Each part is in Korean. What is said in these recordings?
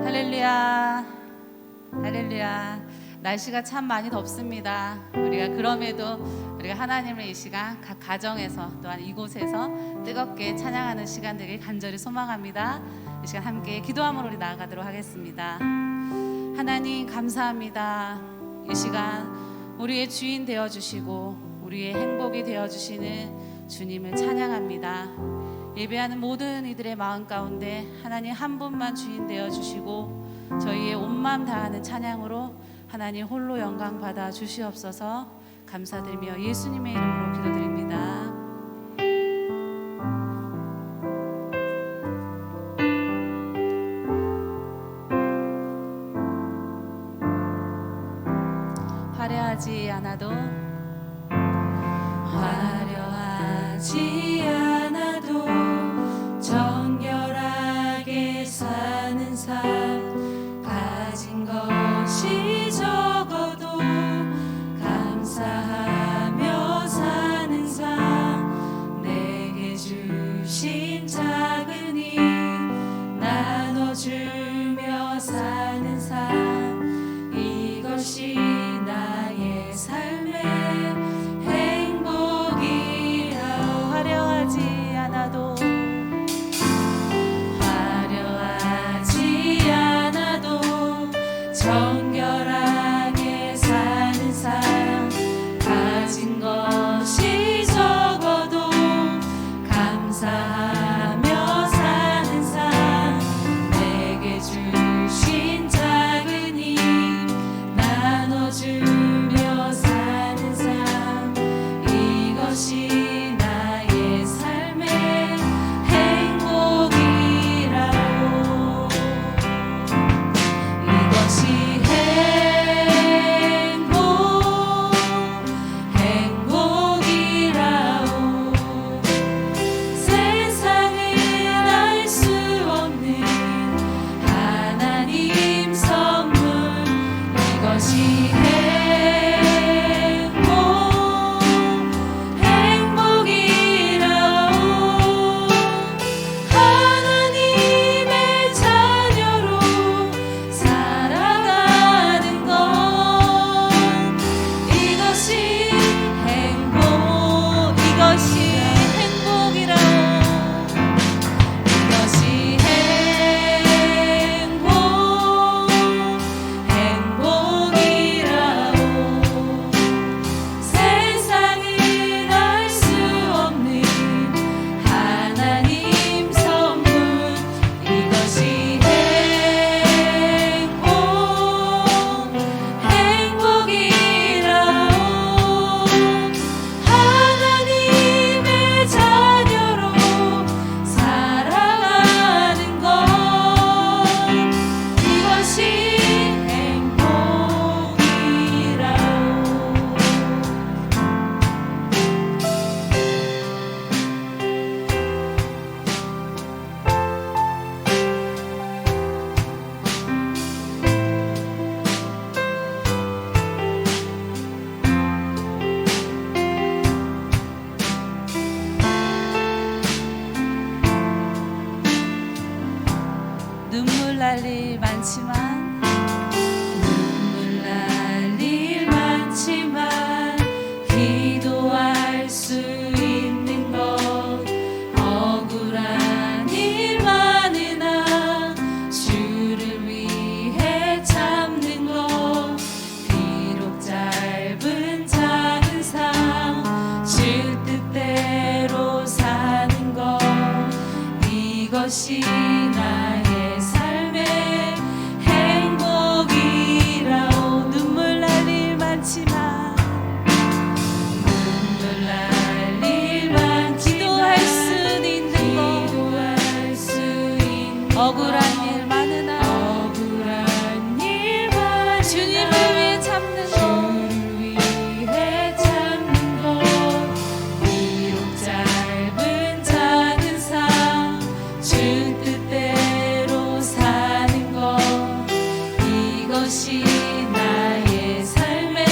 할렐루야, 할렐루야. 날씨가 참 많이 덥습니다. 우리가 그럼에도 우리가 하나님을 이 시간 각 가정에서 또한 이곳에서 뜨겁게 찬양하는 시간 되길 간절히 소망합니다. 이 시간 함께 기도함으로 우리 나아가도록 하겠습니다. 하나님 감사합니다. 이 시간 우리의 주인 되어주시고 우리의 행복이 되어주시는 주님을 찬양합니다. 예배하는 모든 이들의 마음 가운데 하나님 한 분만 주인 되어주시고 저희의 온 마음 다하는 찬양으로 하나님 홀로 영광 받아 주시옵소서. 감사드리며 예수님의 이름으로 기도드립니다. 화려하지 않아도 화려하지 않아도 정결하게 사는 삶 가진 것이 적어도 감사하며 사는 삶 내게 주신 작은 힘 나눠주며 사는 삶 이것이 나의 삶의 행복이라. 화려하지 않아도 정결하게 사는 삶 가진 것이 적어도 감사하며 사는 삶 내게 주신 작은 힘 나눠주며 사는 삶 이것이 나의 삶의 행복이라오. 이것이 눈물 날 일 많지만 기도할 수 있는 것 억울한 일 많으나 주를 위해 참는 것 비록 짧은 작은 삶 주 뜻대로 사는 것 이것이 나의 삶의 행복이라오. 눈물 날 일 많지만 기도할 수 있는 것 억울한 일 많으나 주님을 위해 참는 것 비록 짧은 작은 삶 주 뜻대로 사는 것 이것이 나의 삶의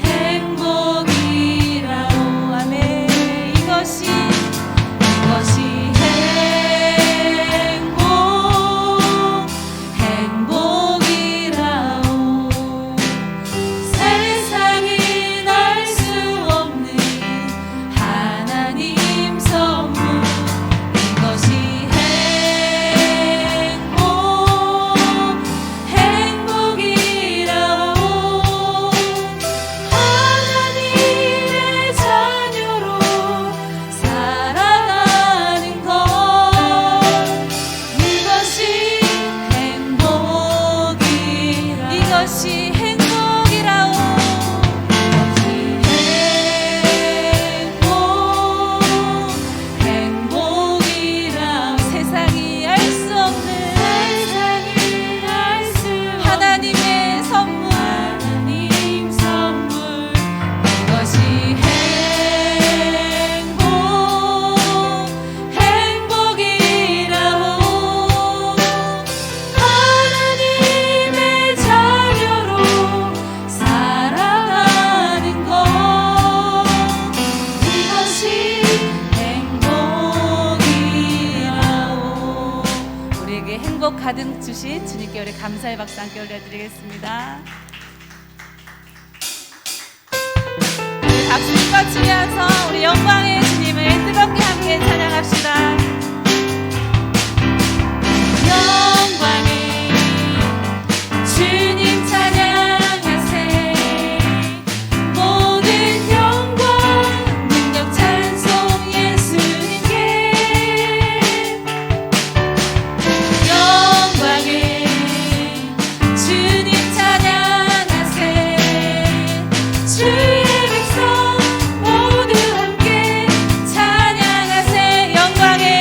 행복이라오. 아멘. 이것이 행복 우리에게 행복 가득 주신 주님께 우리 감사의 박수 함께 올려드리겠습니다. 우리 박수 뻗치면서 우리 영광의 주님을 뜨겁게 함께 찬양합시다. 영광의 주님 찬양하세. 모든 영광 능력 찬송 예수님께. 영광의 주님 찬양하세. 주의 백성 모두 함께 찬양하세. 영광의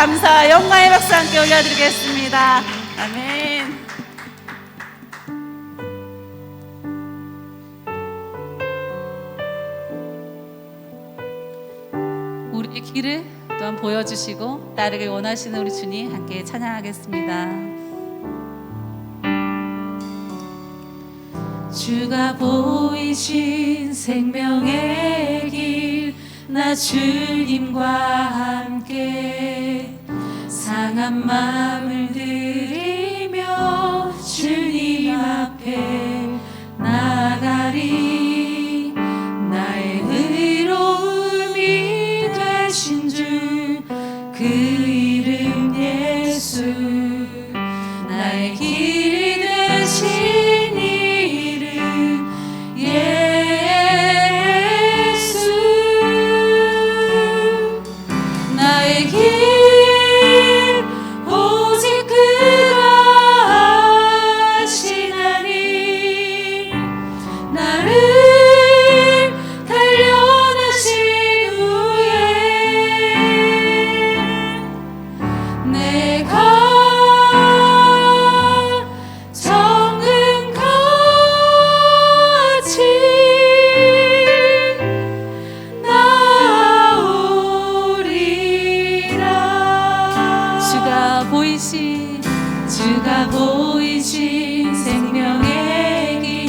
감사와 영광의 박수 함께 올려드리겠습니다. 아멘. 우리의 길을 또한 보여주시고 따르길 원하시는 우리 주님 함께 찬양하겠습니다. 주가 보이신 생명의 길, 나 주님과 함께 상한 마음을 들이며 주님 앞에 나가리. 나의 의로움이 되신 주 그 이름 예수, 나의 길이 되신 이름 예수. 나의 길 오직 그가 하시나니, 나를 단련하신 후에 내가 정금같이 나오리라. 주가 보이신 생명의 길,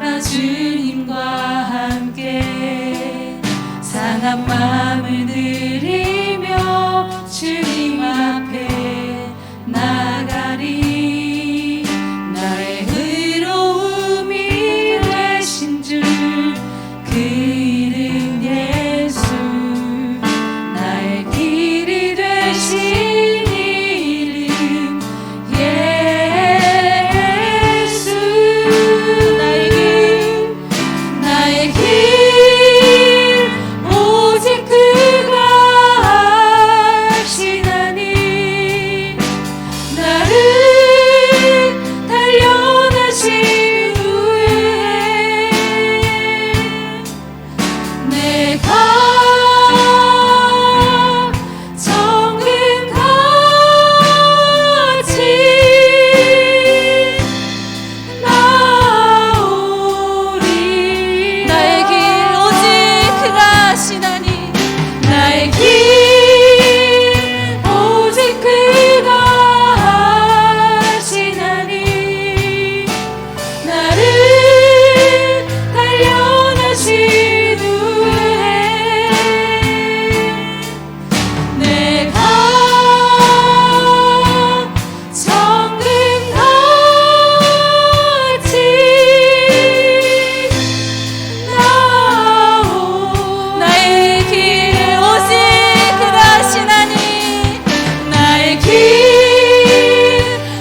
나 주님과 함께 상한 마음을 들이며 주님 앞에 나가리. 나의 의로움이 되신 주 그 이름 예수, 나의 길이 되신 이름 예수. 나의 길 오직 그가 하시나니, 나를 단련하신 후에 내가 정금같이 나오리. 나의 길 오직 그가 하시나니, 나의 길 오직 그가 하시나니, 나를 단련하신 후에 내가 정금같이 나의 길 오직 그가 하시나니, 나의 길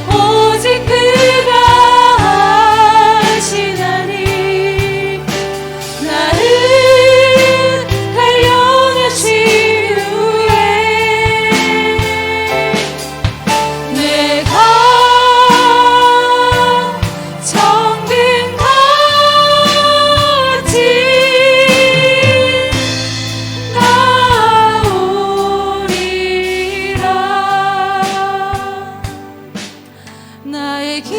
오직 그가 하시나니, 나를 단련하신 후에 내가 정금같이 나오리라. 나의 길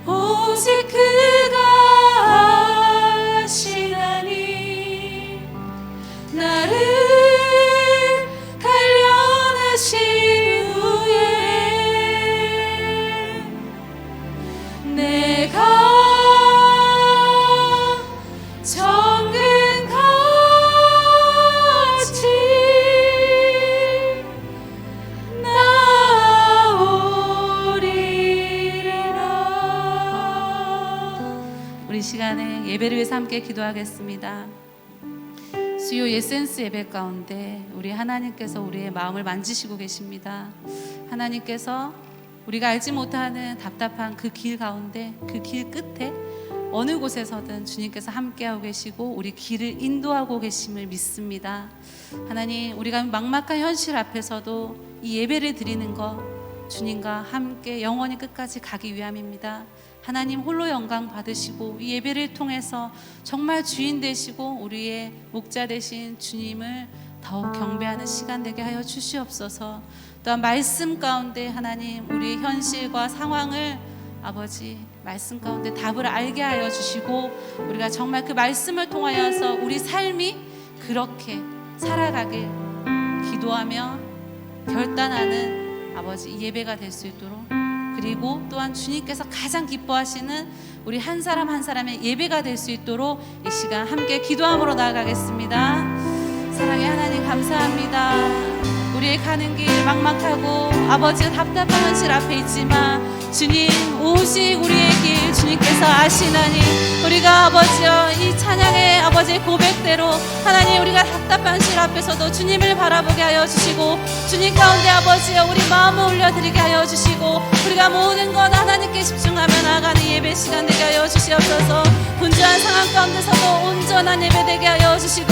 오직 그가 하시나니, 나를 단련하신 후에 내가 정금같이 나오리라. 우리 시간에 예배를 위해서 함께 기도하겠습니다. 수요 예센스 예배 가운데 우리 하나님께서 우리의 마음을 만지시고 계십니다. 하나님께서 우리가 알지 못하는 답답한 그 길 가운데, 그 길 끝에 어느 곳에서든 주님께서 함께하고 계시고 우리 길을 인도하고 계심을 믿습니다. 하나님, 우리가 막막한 현실 앞에서도 이 예배를 드리는 것 주님과 함께 영원히 끝까지 가기 위함입니다. 하나님 홀로 영광 받으시고 이 예배를 통해서 정말 주인 되시고 우리의 목자 되신 주님을 더욱 경배하는 시간 되게 하여 주시옵소서. 또한 말씀 가운데 하나님 우리의 현실과 상황을 아버지 말씀 가운데 답을 알게 하여 주시고 우리가 정말 그 말씀을 통하여서 우리 삶이 그렇게 살아가길 기도하며 결단하는 아버지 예배가 될 수 있도록, 그리고 또한 주님께서 가장 기뻐하시는 우리 한 사람 한 사람의 예배가 될 수 있도록 이 시간 함께 기도함으로 나아가겠습니다. 사랑의 하나님 감사합니다. 우리의 가는 길 막막하고 아버지가 답답한 현실 앞에 있지만 주님 오직 우리의 길 주님께서 아시나니 우리가 아버지여 이 찬양의 아버지의 고백대로 하나님 우리가 답답한 현실 앞에서도 주님을 바라보게 하여 주시고 주님 가운데 아버지여 우리 마음을 올려드리게 하여 주시고 우리가 모든 것 하나님께 집중하며 나아가는 예배 시간 되게 하여 주시옵소서. 분주한 상황 가운데서도 온전한 예배 되게 하여 주시고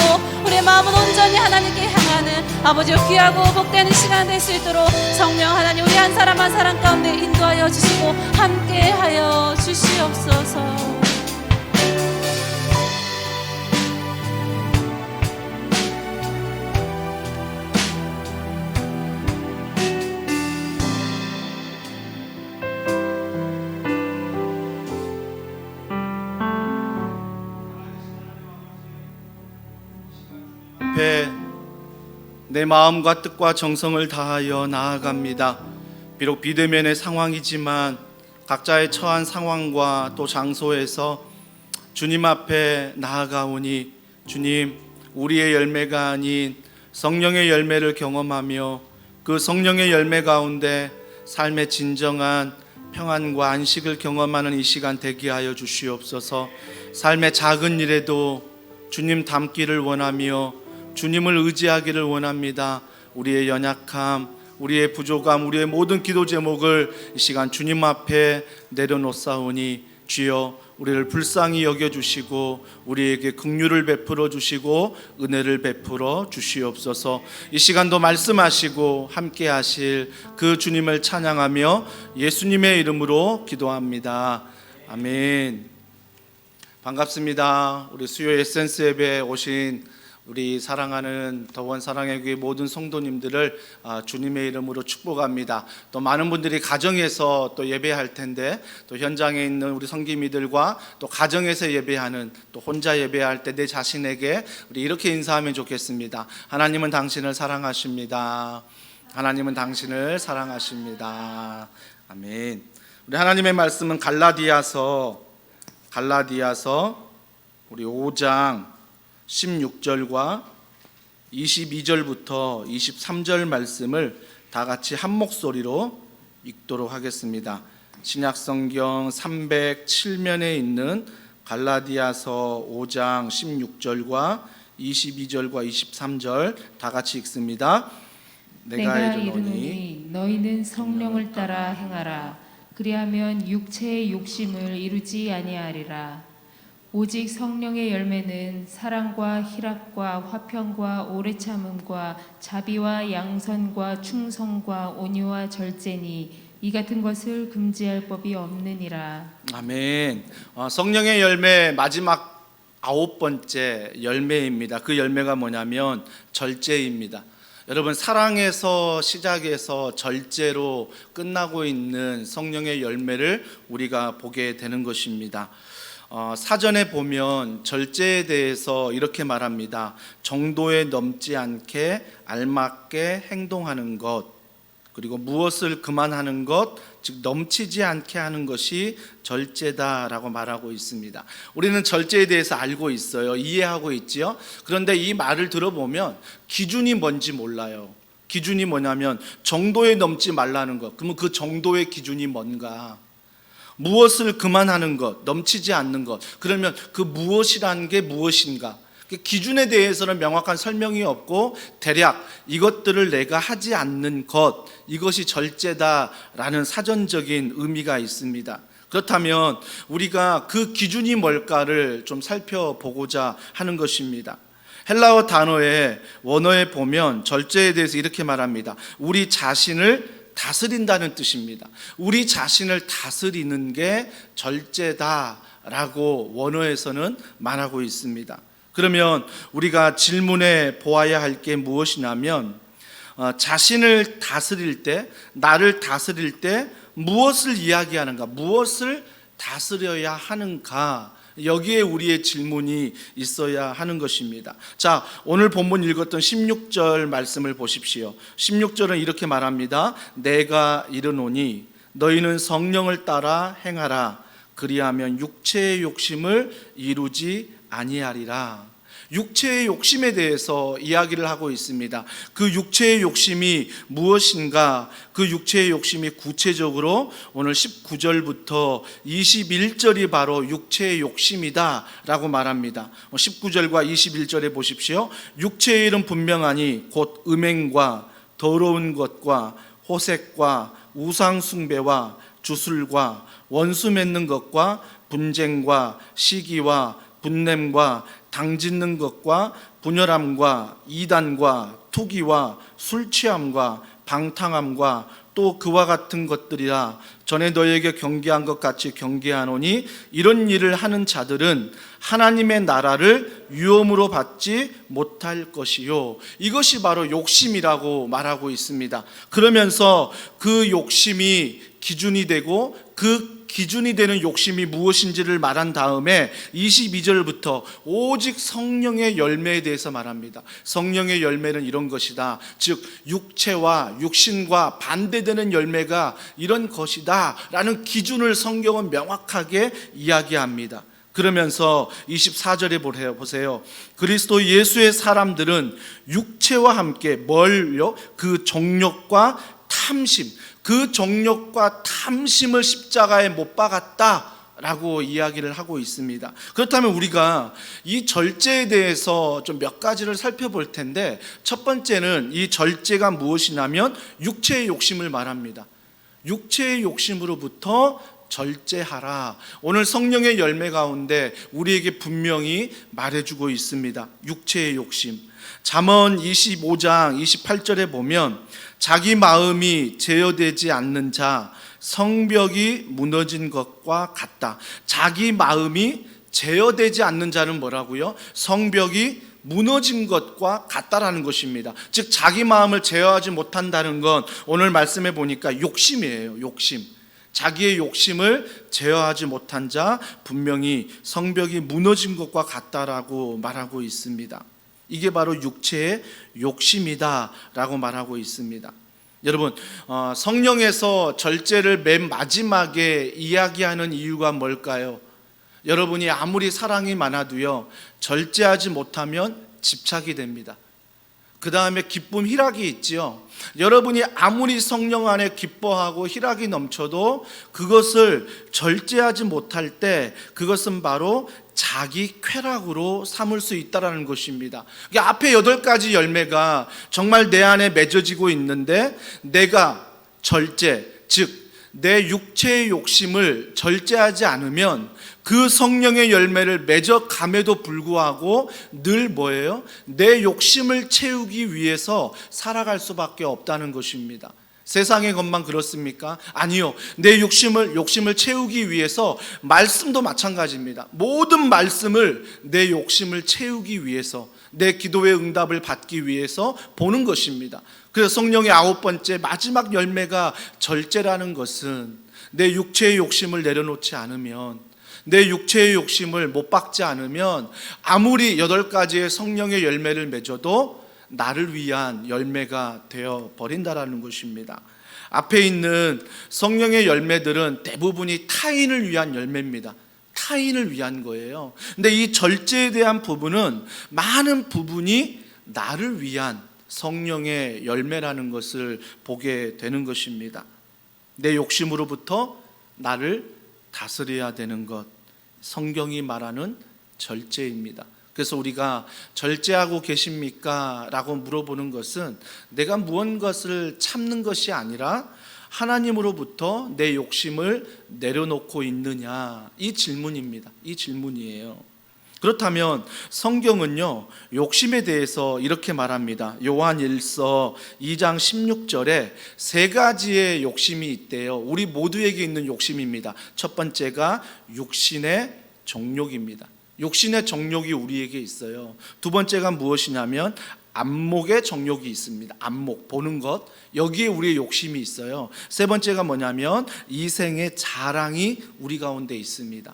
우리의 마음은 온전히 하나님께 향하는 아버지여 귀하고 복되는 시간 될 수 있도록 성령 하나님 우리 한 사람 한 사람 가운데 인도하여 주시고 함께 하여 주시옵소서. 내 마음과 뜻과 정성을 다하여 나아갑니다. 비록 비대면의 상황이지만 각자의 처한 상황과 또 장소에서 주님 앞에 나아가오니 주님 우리의 열매가 아닌 성령의 열매를 경험하며 그 성령의 열매 가운데 삶의 진정한 평안과 안식을 경험하는 이 시간 되게 하여 주시옵소서. 삶의 작은 일에도 주님 닮기를 원하며 주님을 의지하기를 원합니다. 우리의 연약함, 우리의 부족함, 우리의 모든 기도 제목을 이 시간 주님 앞에 내려놓사오니 주여 우리를 불쌍히 여겨주시고 우리에게 긍휼을 베풀어 주시고 은혜를 베풀어 주시옵소서. 이 시간도 말씀하시고 함께 하실 그 주님을 찬양하며 예수님의 이름으로 기도합니다. 아멘. 반갑습니다. 우리 수요 에센스 예배에 오신 우리 사랑하는 더원 사랑의 교회 모든 성도님들을 주님의 이름으로 축복합니다. 또 많은 분들이 가정에서 또 예배할 텐데 또 현장에 있는 우리 성기미들과 또 가정에서 예배하는 또 혼자 예배할 때 내 자신에게 우리 이렇게 인사하면 좋겠습니다. 하나님은 당신을 사랑하십니다. 하나님은 당신을 사랑하십니다. 아멘. 우리 하나님의 말씀은 갈라디아서 우리 5장 16절과 22절부터 23절 말씀을 다 같이 한 목소리로 읽도록 하겠습니다. 신약성경 307면에 있는 갈라디아서 5장 16절과 22절과 23절 다 같이 읽습니다. 내가 이르노니 너희는 성령을 따라 행하라. 그리하면 육체의 욕심을 이루지 아니하리라. 오직 성령의 열매는 사랑과 희락과 화평과 오래 참음과 자비와 양선과 충성과 온유와 절제니 이 같은 것을 금지할 법이 없느니라. 아멘. 성령의 열매 마지막 9번째 열매입니다. 그 열매가 뭐냐면 절제입니다. 여러분 사랑에서 시작해서 절제로 끝나고 있는 성령의 열매를 우리가 보게 되는 것입니다. 사전에 보면 절제에 대해서 이렇게 말합니다. 정도에 넘지 않게 알맞게 행동하는 것, 그리고 무엇을 그만하는 것, 즉 넘치지 않게 하는 것이 절제다라고 말하고 있습니다. 우리는 절제에 대해서 알고 있어요. 이해하고 있지요. 그런데 이 말을 들어보면 기준이 뭔지 몰라요. 기준이 뭐냐면 정도에 넘지 말라는 것. 그러면 그 정도의 기준이 뭔가? 무엇을 그만하는 것, 넘치지 않는 것. 그러면 그 무엇이라는 게 무엇인가? 기준에 대해서는 명확한 설명이 없고 대략 이것들을 내가 하지 않는 것, 이것이 절제다라는 사전적인 의미가 있습니다. 그렇다면 우리가 그 기준이 뭘까를 좀 살펴보고자 하는 것입니다. 헬라어 단어의 원어에 보면 절제에 대해서 이렇게 말합니다. 우리 자신을 다스린다는 뜻입니다. 우리 자신을 다스리는 게 절제다라고 원어에서는 말하고 있습니다. 그러면 우리가 질문해 보아야 할 게 무엇이냐면 자신을 다스릴 때, 나를 다스릴 때 무엇을 이야기하는가, 무엇을 다스려야 하는가, 여기에 우리의 질문이 있어야 하는 것입니다. 자, 오늘 본문 읽었던 16절 말씀을 보십시오. 16절은 이렇게 말합니다. 내가 이르노니 너희는 성령을 따라 행하라. 그리하면 육체의 욕심을 이루지 아니하리라. 육체의 욕심에 대해서 이야기를 하고 있습니다. 그 육체의 욕심이 무엇인가? 그 육체의 욕심이 구체적으로 오늘 19절부터 21절이 바로 육체의 욕심이다 라고 말합니다. 19절과 21절에 보십시오. 육체의 일은 분명하니 곧 음행과 더러운 것과 호색과 우상숭배와 주술과 원수 맺는 것과 분쟁과 시기와 분냄과 당짓는 것과 분열함과 이단과 투기와 술취함과 방탕함과 또 그와 같은 것들이라. 전에 너희에게 경계한 것 같이 경계하노니 이런 일을 하는 자들은 하나님의 나라를 위험으로 받지 못할 것이요. 이것이 바로 욕심이라고 말하고 있습니다. 그러면서 그 욕심이 기준이 되고 그 기준이 되는 욕심이 무엇인지를 말한 다음에 22절부터 오직 성령의 열매에 대해서 말합니다. 성령의 열매는 이런 것이다. 즉 육체와 육신과 반대되는 열매가 이런 것이다 라는 기준을 성경은 명확하게 이야기합니다. 그러면서 24절에 보세요. 그리스도 예수의 사람들은 육체와 함께 뭘요? 그 정욕과 탐심, 그 정욕과 탐심을 십자가에 못 박았다라고 이야기를 하고 있습니다. 그렇다면 우리가 이 절제에 대해서 좀 몇 가지를 살펴볼 텐데, 첫 번째는 이 절제가 무엇이냐면 육체의 욕심을 말합니다. 육체의 욕심으로부터 절제하라. 오늘 성령의 열매 가운데 우리에게 분명히 말해주고 있습니다. 육체의 욕심. 잠언 25장 28절에 보면 자기 마음이 제어되지 않는 자 성벽이 무너진 것과 같다. 자기 마음이 제어되지 않는 자는 뭐라고요? 성벽이 무너진 것과 같다라는 것입니다. 즉 자기 마음을 제어하지 못한다는 건 오늘 말씀해 보니까 욕심이에요. 욕심. 자기의 욕심을 제어하지 못한 자 분명히 성벽이 무너진 것과 같다라고 말하고 있습니다. 이게 바로 육체의 욕심이다라고 말하고 있습니다. 여러분, 성령에서 절제를 맨 마지막에 이야기하는 이유가 뭘까요? 여러분이 아무리 사랑이 많아도요, 절제하지 못하면 집착이 됩니다. 그 다음에 기쁨, 희락이 있지요. 여러분이 아무리 성령 안에 기뻐하고 희락이 넘쳐도 그것을 절제하지 못할 때 그것은 바로 자기 쾌락으로 삼을 수 있다는 것입니다. 앞에 8가지 열매가 정말 내 안에 맺어지고 있는데 내가 절제, 즉 내 육체의 욕심을 절제하지 않으면 그 성령의 열매를 맺어감에도 불구하고 늘 뭐예요? 내 욕심을 채우기 위해서 살아갈 수밖에 없다는 것입니다. 세상의 것만 그렇습니까? 아니요. 내 욕심을 채우기 위해서 말씀도 마찬가지입니다. 모든 말씀을 내 욕심을 채우기 위해서, 내 기도의 응답을 받기 위해서 보는 것입니다. 그래서 성령의 9번째 마지막 열매가 절제라는 것은 내 육체의 욕심을 내려놓지 않으면, 내 육체의 욕심을 못 박지 않으면 아무리 8가지의 성령의 열매를 맺어도 나를 위한 열매가 되어 버린다라는 것입니다. 앞에 있는 성령의 열매들은 대부분이 타인을 위한 열매입니다. 타인을 위한 거예요. 근데 이 절제에 대한 부분은 많은 부분이 나를 위한 성령의 열매라는 것을 보게 되는 것입니다. 내 욕심으로부터 나를 다스려야 되는 것, 성경이 말하는 절제입니다. 그래서 우리가 절제하고 계십니까? 라고 물어보는 것은 내가 무언가를 참는 것이 아니라 하나님으로부터 내 욕심을 내려놓고 있느냐, 이 질문입니다. 이 질문이에요. 그렇다면 성경은요, 욕심에 대해서 이렇게 말합니다. 요한 1서 2장 16절에 3가지의 욕심이 있대요. 우리 모두에게 있는 욕심입니다. 첫 번째가 육신의 정욕입니다. 욕신의 정욕이 우리에게 있어요. 두 번째가 무엇이냐면 안목의 정욕이 있습니다. 안목, 보는 것. 여기에 우리의 욕심이 있어요. 세 번째가 뭐냐면 이생의 자랑이 우리 가운데 있습니다.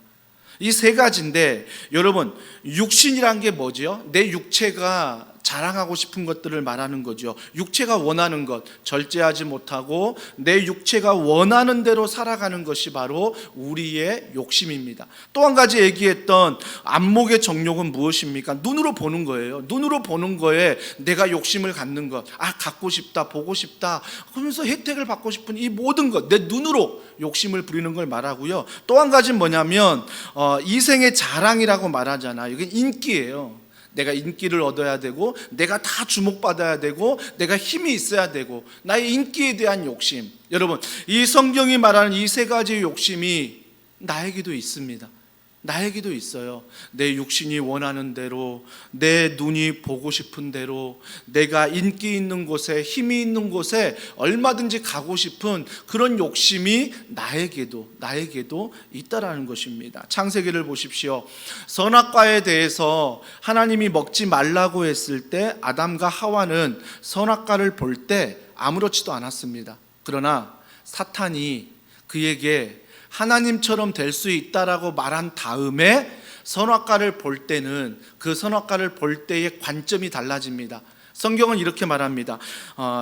이 세 가지인데 여러분, 육신이란 게 뭐죠? 내 육체가 자랑하고 싶은 것들을 말하는 거죠. 육체가 원하는 것, 절제하지 못하고 내 육체가 원하는 대로 살아가는 것이 바로 우리의 욕심입니다. 또 한 가지 얘기했던 안목의 정욕은 무엇입니까? 눈으로 보는 거예요. 눈으로 보는 거에 내가 욕심을 갖는 것. 갖고 싶다, 보고 싶다 하면서 혜택을 받고 싶은 이 모든 것, 내 눈으로 욕심을 부리는 걸 말하고요. 또 한 가지는 뭐냐면 이생의 자랑이라고 말하잖아요. 이게 인기예요. 내가 인기를 얻어야 되고, 내가 다 주목받아야 되고, 내가 힘이 있어야 되고, 나의 인기에 대한 욕심. 여러분, 이 성경이 말하는 이 세 가지의 욕심이 나에게도 있습니다. 나에게도 있어요. 내 육신이 원하는 대로, 내 눈이 보고 싶은 대로, 내가 인기 있는 곳에, 힘이 있는 곳에 얼마든지 가고 싶은 그런 욕심이 나에게도 있다라는 것입니다. 창세기를 보십시오. 선악과에 대해서 하나님이 먹지 말라고 했을 때 아담과 하와는 선악과를 볼 때 아무렇지도 않았습니다. 그러나 사탄이 그에게 하나님처럼 될 수 있다라고 말한 다음에 선악과를 볼 때는 그 선악과를 볼 때의 관점이 달라집니다. 성경은 이렇게 말합니다.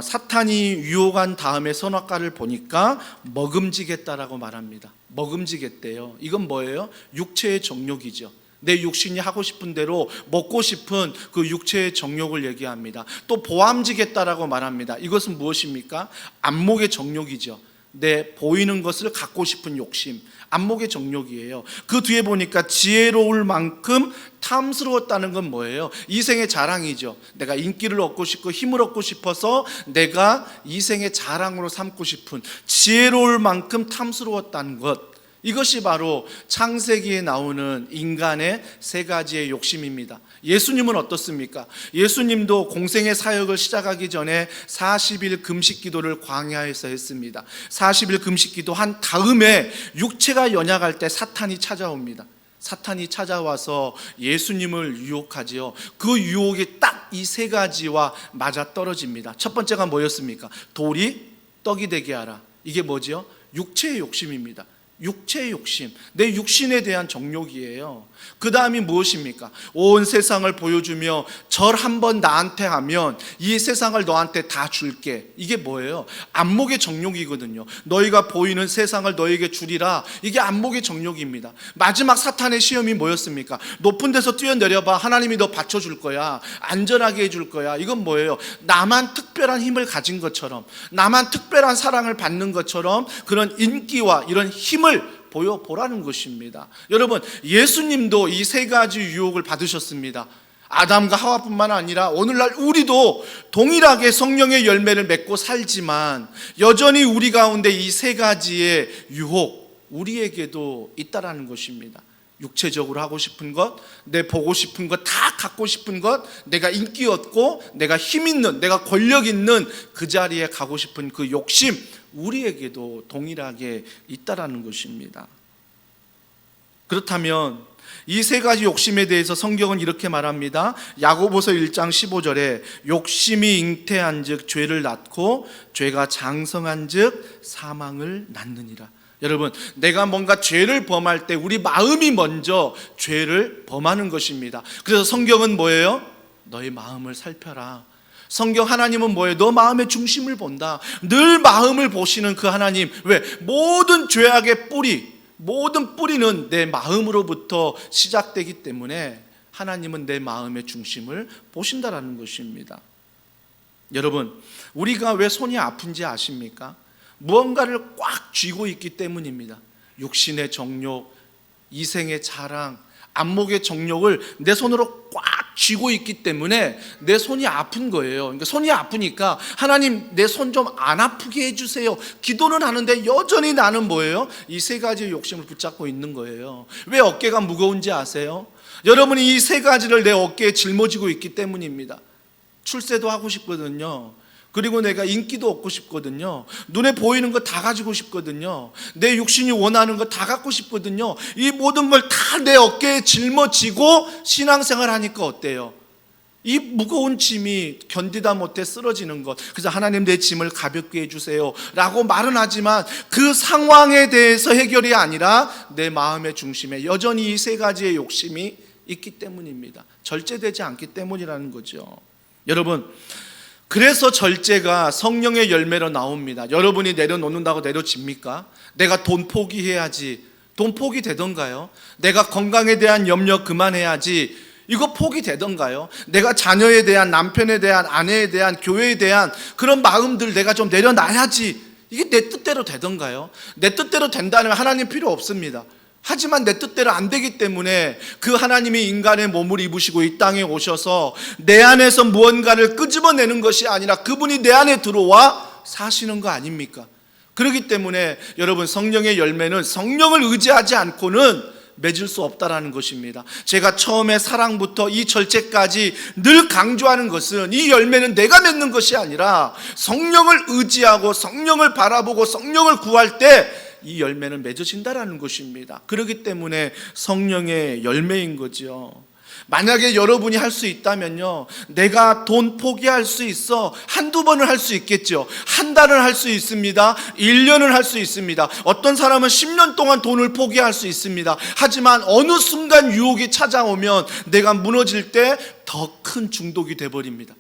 사탄이 유혹한 다음에 선악과를 보니까 먹음직했다라고 말합니다. 먹음직했대요. 이건 뭐예요? 육체의 정욕이죠. 내 육신이 하고 싶은 대로 먹고 싶은 그 육체의 정욕을 얘기합니다. 또 보암직했다라고 말합니다. 이것은 무엇입니까? 안목의 정욕이죠. 내 보이는 것을 갖고 싶은 욕심, 안목의 정욕이에요. 그 뒤에 보니까 지혜로울 만큼 탐스러웠다는 건 뭐예요? 이생의 자랑이죠. 내가 인기를 얻고 싶고 힘을 얻고 싶어서 내가 이생의 자랑으로 삼고 싶은 지혜로울 만큼 탐스러웠다는 것, 이것이 바로 창세기에 나오는 인간의 세 가지의 욕심입니다. 예수님은 어떻습니까? 예수님도 공생의 사역을 시작하기 전에 40일 금식 기도를 광야에서 했습니다. 40일 금식 기도한 다음에 육체가 연약할 때 사탄이 찾아옵니다. 사탄이 찾아와서 예수님을 유혹하지요. 그 유혹이 딱 이 세 가지와 맞아떨어집니다. 첫 번째가 뭐였습니까? 돌이 떡이 되게 하라. 이게 뭐지요? 육체의 욕심입니다. 육체의 욕심, 내 육신에 대한 정욕이에요. 그 다음이 무엇입니까? 온 세상을 보여주며 절 한번 나한테 하면 이 세상을 너한테 다 줄게. 이게 뭐예요? 안목의 정욕이거든요. 너희가 보이는 세상을 너에게 주리라. 이게 안목의 정욕입니다. 마지막 사탄의 시험이 뭐였습니까? 높은 데서 뛰어내려봐. 하나님이 너 받쳐줄 거야. 안전하게 해줄 거야. 이건 뭐예요? 나만 특별한 힘을 가진 것처럼, 나만 특별한 사랑을 받는 것처럼 그런 인기와 이런 힘을 보여보라는 것입니다. 여러분, 예수님도 이 세 가지 유혹을 받으셨습니다. 아담과 하와뿐만 아니라 오늘날 우리도 동일하게 성령의 열매를 맺고 살지만 여전히 우리 가운데 이 세 가지의 유혹, 우리에게도 있다라는 것입니다. 육체적으로 하고 싶은 것, 내 보고 싶은 것, 다 갖고 싶은 것, 내가 인기 얻고 내가 힘 있는, 내가 권력 있는 그 자리에 가고 싶은 그 욕심, 우리에게도 동일하게 있다라는 것입니다. 그렇다면 이 세 가지 욕심에 대해서 성경은 이렇게 말합니다. 야고보서 1장 15절에 욕심이 잉태한 즉 죄를 낳고 죄가 장성한 즉 사망을 낳느니라. 여러분, 내가 뭔가 죄를 범할 때 우리 마음이 먼저 죄를 범하는 것입니다. 그래서 성경은 뭐예요? 너의 마음을 살펴라. 성경 하나님은 뭐예요? 너 마음의 중심을 본다. 늘 마음을 보시는 그 하나님. 왜? 모든 죄악의 뿌리, 모든 뿌리는 내 마음으로부터 시작되기 때문에 하나님은 내 마음의 중심을 보신다라는 것입니다. 여러분, 우리가 왜 손이 아픈지 아십니까? 무언가를 꽉 쥐고 있기 때문입니다. 육신의 정욕, 이생의 자랑, 안목의 정욕을 내 손으로 꽉 쥐고 있기 때문에 내 손이 아픈 거예요. 그러니까 손이 아프니까 하나님 내 손 좀 안 아프게 해주세요. 기도는 하는데 여전히 나는 뭐예요? 이 세 가지의 욕심을 붙잡고 있는 거예요. 왜 어깨가 무거운지 아세요? 여러분이 이 세 가지를 내 어깨에 짊어지고 있기 때문입니다. 출세도 하고 싶거든요. 그리고 내가 인기도 얻고 싶거든요. 눈에 보이는 거 다 가지고 싶거든요. 내 육신이 원하는 거 다 갖고 싶거든요. 이 모든 걸 다 내 어깨에 짊어지고 신앙생활 하니까 어때요? 이 무거운 짐이 견디다 못해 쓰러지는 것. 그래서 하나님 내 짐을 가볍게 해주세요 라고 말은 하지만 그 상황에 대해서 해결이 아니라 내 마음의 중심에 여전히 이 세 가지의 욕심이 있기 때문입니다. 절제되지 않기 때문이라는 거죠. 여러분, 그래서 절제가 성령의 열매로 나옵니다. 여러분이 내려놓는다고 내려집니까? 내가 돈 포기해야지. 돈 포기되던가요? 내가 건강에 대한 염려 그만해야지. 이거 포기되던가요? 내가 자녀에 대한, 남편에 대한, 아내에 대한, 교회에 대한 그런 마음들 내가 좀 내려놔야지. 이게 내 뜻대로 되던가요? 내 뜻대로 된다면 하나님 필요 없습니다. 하지만 내 뜻대로 안 되기 때문에 그 하나님이 인간의 몸을 입으시고 이 땅에 오셔서 내 안에서 무언가를 끄집어내는 것이 아니라 그분이 내 안에 들어와 사시는 거 아닙니까? 그렇기 때문에 여러분, 성령의 열매는 성령을 의지하지 않고는 맺을 수 없다라는 것입니다. 제가 처음에 사랑부터 이 절제까지 늘 강조하는 것은 이 열매는 내가 맺는 것이 아니라 성령을 의지하고 성령을 바라보고 성령을 구할 때 이 열매는 맺어진다라는 것입니다. 그렇기 때문에 성령의 열매인 거죠. 만약에 여러분이 할 수 있다면요, 내가 돈 포기할 수 있어. 한두 번은 할 수 있겠죠. 한 달은 할 수 있습니다. 1년은 할 수 있습니다. 어떤 사람은 10년 동안 돈을 포기할 수 있습니다. 하지만 어느 순간 유혹이 찾아오면 내가 무너질 때 더 큰 중독이 돼버립니다.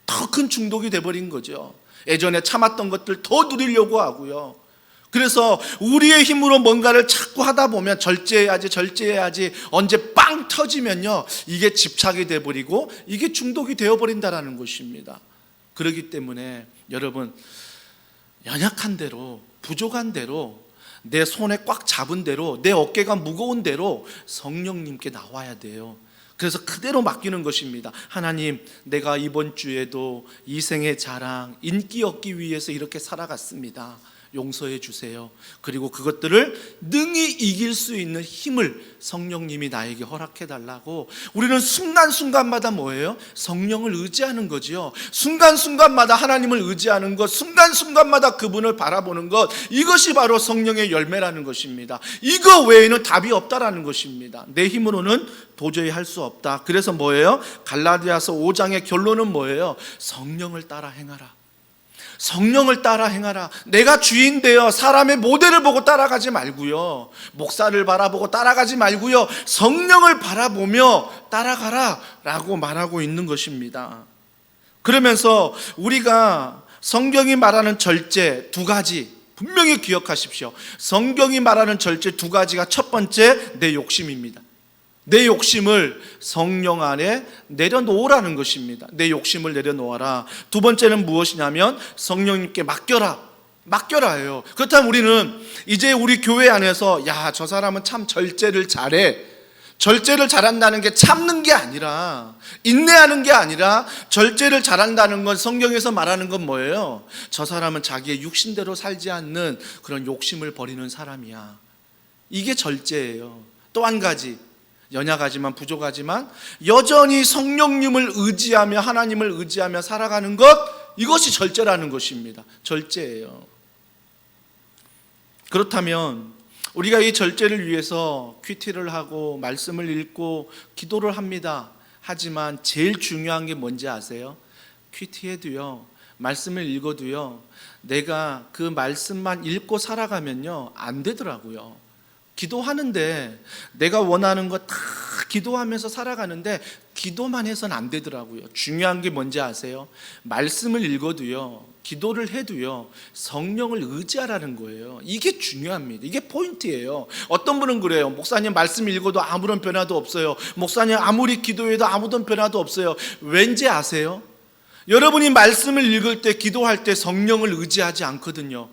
더 큰 중독이 돼버린 거죠. 예전에 참았던 것들 더 누리려고 하고요. 그래서 우리의 힘으로 뭔가를 자꾸 하다 보면 절제해야지 언제 빵 터지면요, 이게 집착이 돼버리고 이게 중독이 되어버린다는 것입니다. 그렇기 때문에 여러분, 연약한 대로, 부족한 대로, 내 손에 꽉 잡은 대로, 내 어깨가 무거운 대로 성령님께 나와야 돼요. 그래서 그대로 맡기는 것입니다. 하나님, 내가 이번 주에도 이 생의 자랑, 인기 얻기 위해서 이렇게 살아갔습니다. 용서해 주세요. 그리고 그것들을 능히 이길 수 있는 힘을 성령님이 나에게 허락해 달라고. 우리는 순간순간마다 뭐예요? 성령을 의지하는 거지요. 순간순간마다 하나님을 의지하는 것, 순간순간마다 그분을 바라보는 것, 이것이 바로 성령의 열매라는 것입니다. 이거 외에는 답이 없다라는 것입니다. 내 힘으로는 도저히 할 수 없다. 그래서 뭐예요? 갈라디아서 5장의 결론은 뭐예요? 성령을 따라 행하라. 성령을 따라 행하라. 내가 주인 되어 사람의 모델을 보고 따라가지 말고요, 목사를 바라보고 따라가지 말고요, 성령을 바라보며 따라가라 라고 말하고 있는 것입니다. 그러면서 우리가 성경이 말하는 절제 두 가지 분명히 기억하십시오. 성경이 말하는 절제 두 가지가 첫 번째, 내 욕심입니다. 내 욕심을 성령 안에 내려놓으라는 것입니다. 내 욕심을 내려놓아라. 두 번째는 무엇이냐면 성령님께 맡겨라예요. 그렇다면 우리는 이제 우리 교회 안에서 야, 저 사람은 참 절제를 잘해. 절제를 잘한다는 게 참는 게 아니라, 인내하는 게 아니라, 절제를 잘한다는 건 성경에서 말하는 건 뭐예요? 저 사람은 자기의 육신대로 살지 않는 그런 욕심을 버리는 사람이야. 이게 절제예요. 또 한 가지, 연약하지만 부족하지만 여전히 성령님을 의지하며 하나님을 의지하며 살아가는 것, 이것이 절제라는 것입니다. 절제예요. 그렇다면 우리가 이 절제를 위해서 큐티를 하고 말씀을 읽고 기도를 합니다. 하지만 제일 중요한 게 뭔지 아세요? 큐티해도요, 말씀을 읽어도요, 내가 그 말씀만 읽고 살아가면요 안 되더라고요. 기도하는데 내가 원하는 거 다 기도하면서 살아가는데 기도만 해서는 안 되더라고요. 중요한 게 뭔지 아세요? 말씀을 읽어도요, 기도를 해도요, 성령을 의지하라는 거예요. 이게 중요합니다. 이게 포인트예요. 어떤 분은 그래요. 목사님 말씀 읽어도 아무런 변화도 없어요. 목사님 아무리 기도해도 아무런 변화도 없어요. 왠지 아세요? 여러분이 말씀을 읽을 때, 기도할 때 성령을 의지하지 않거든요.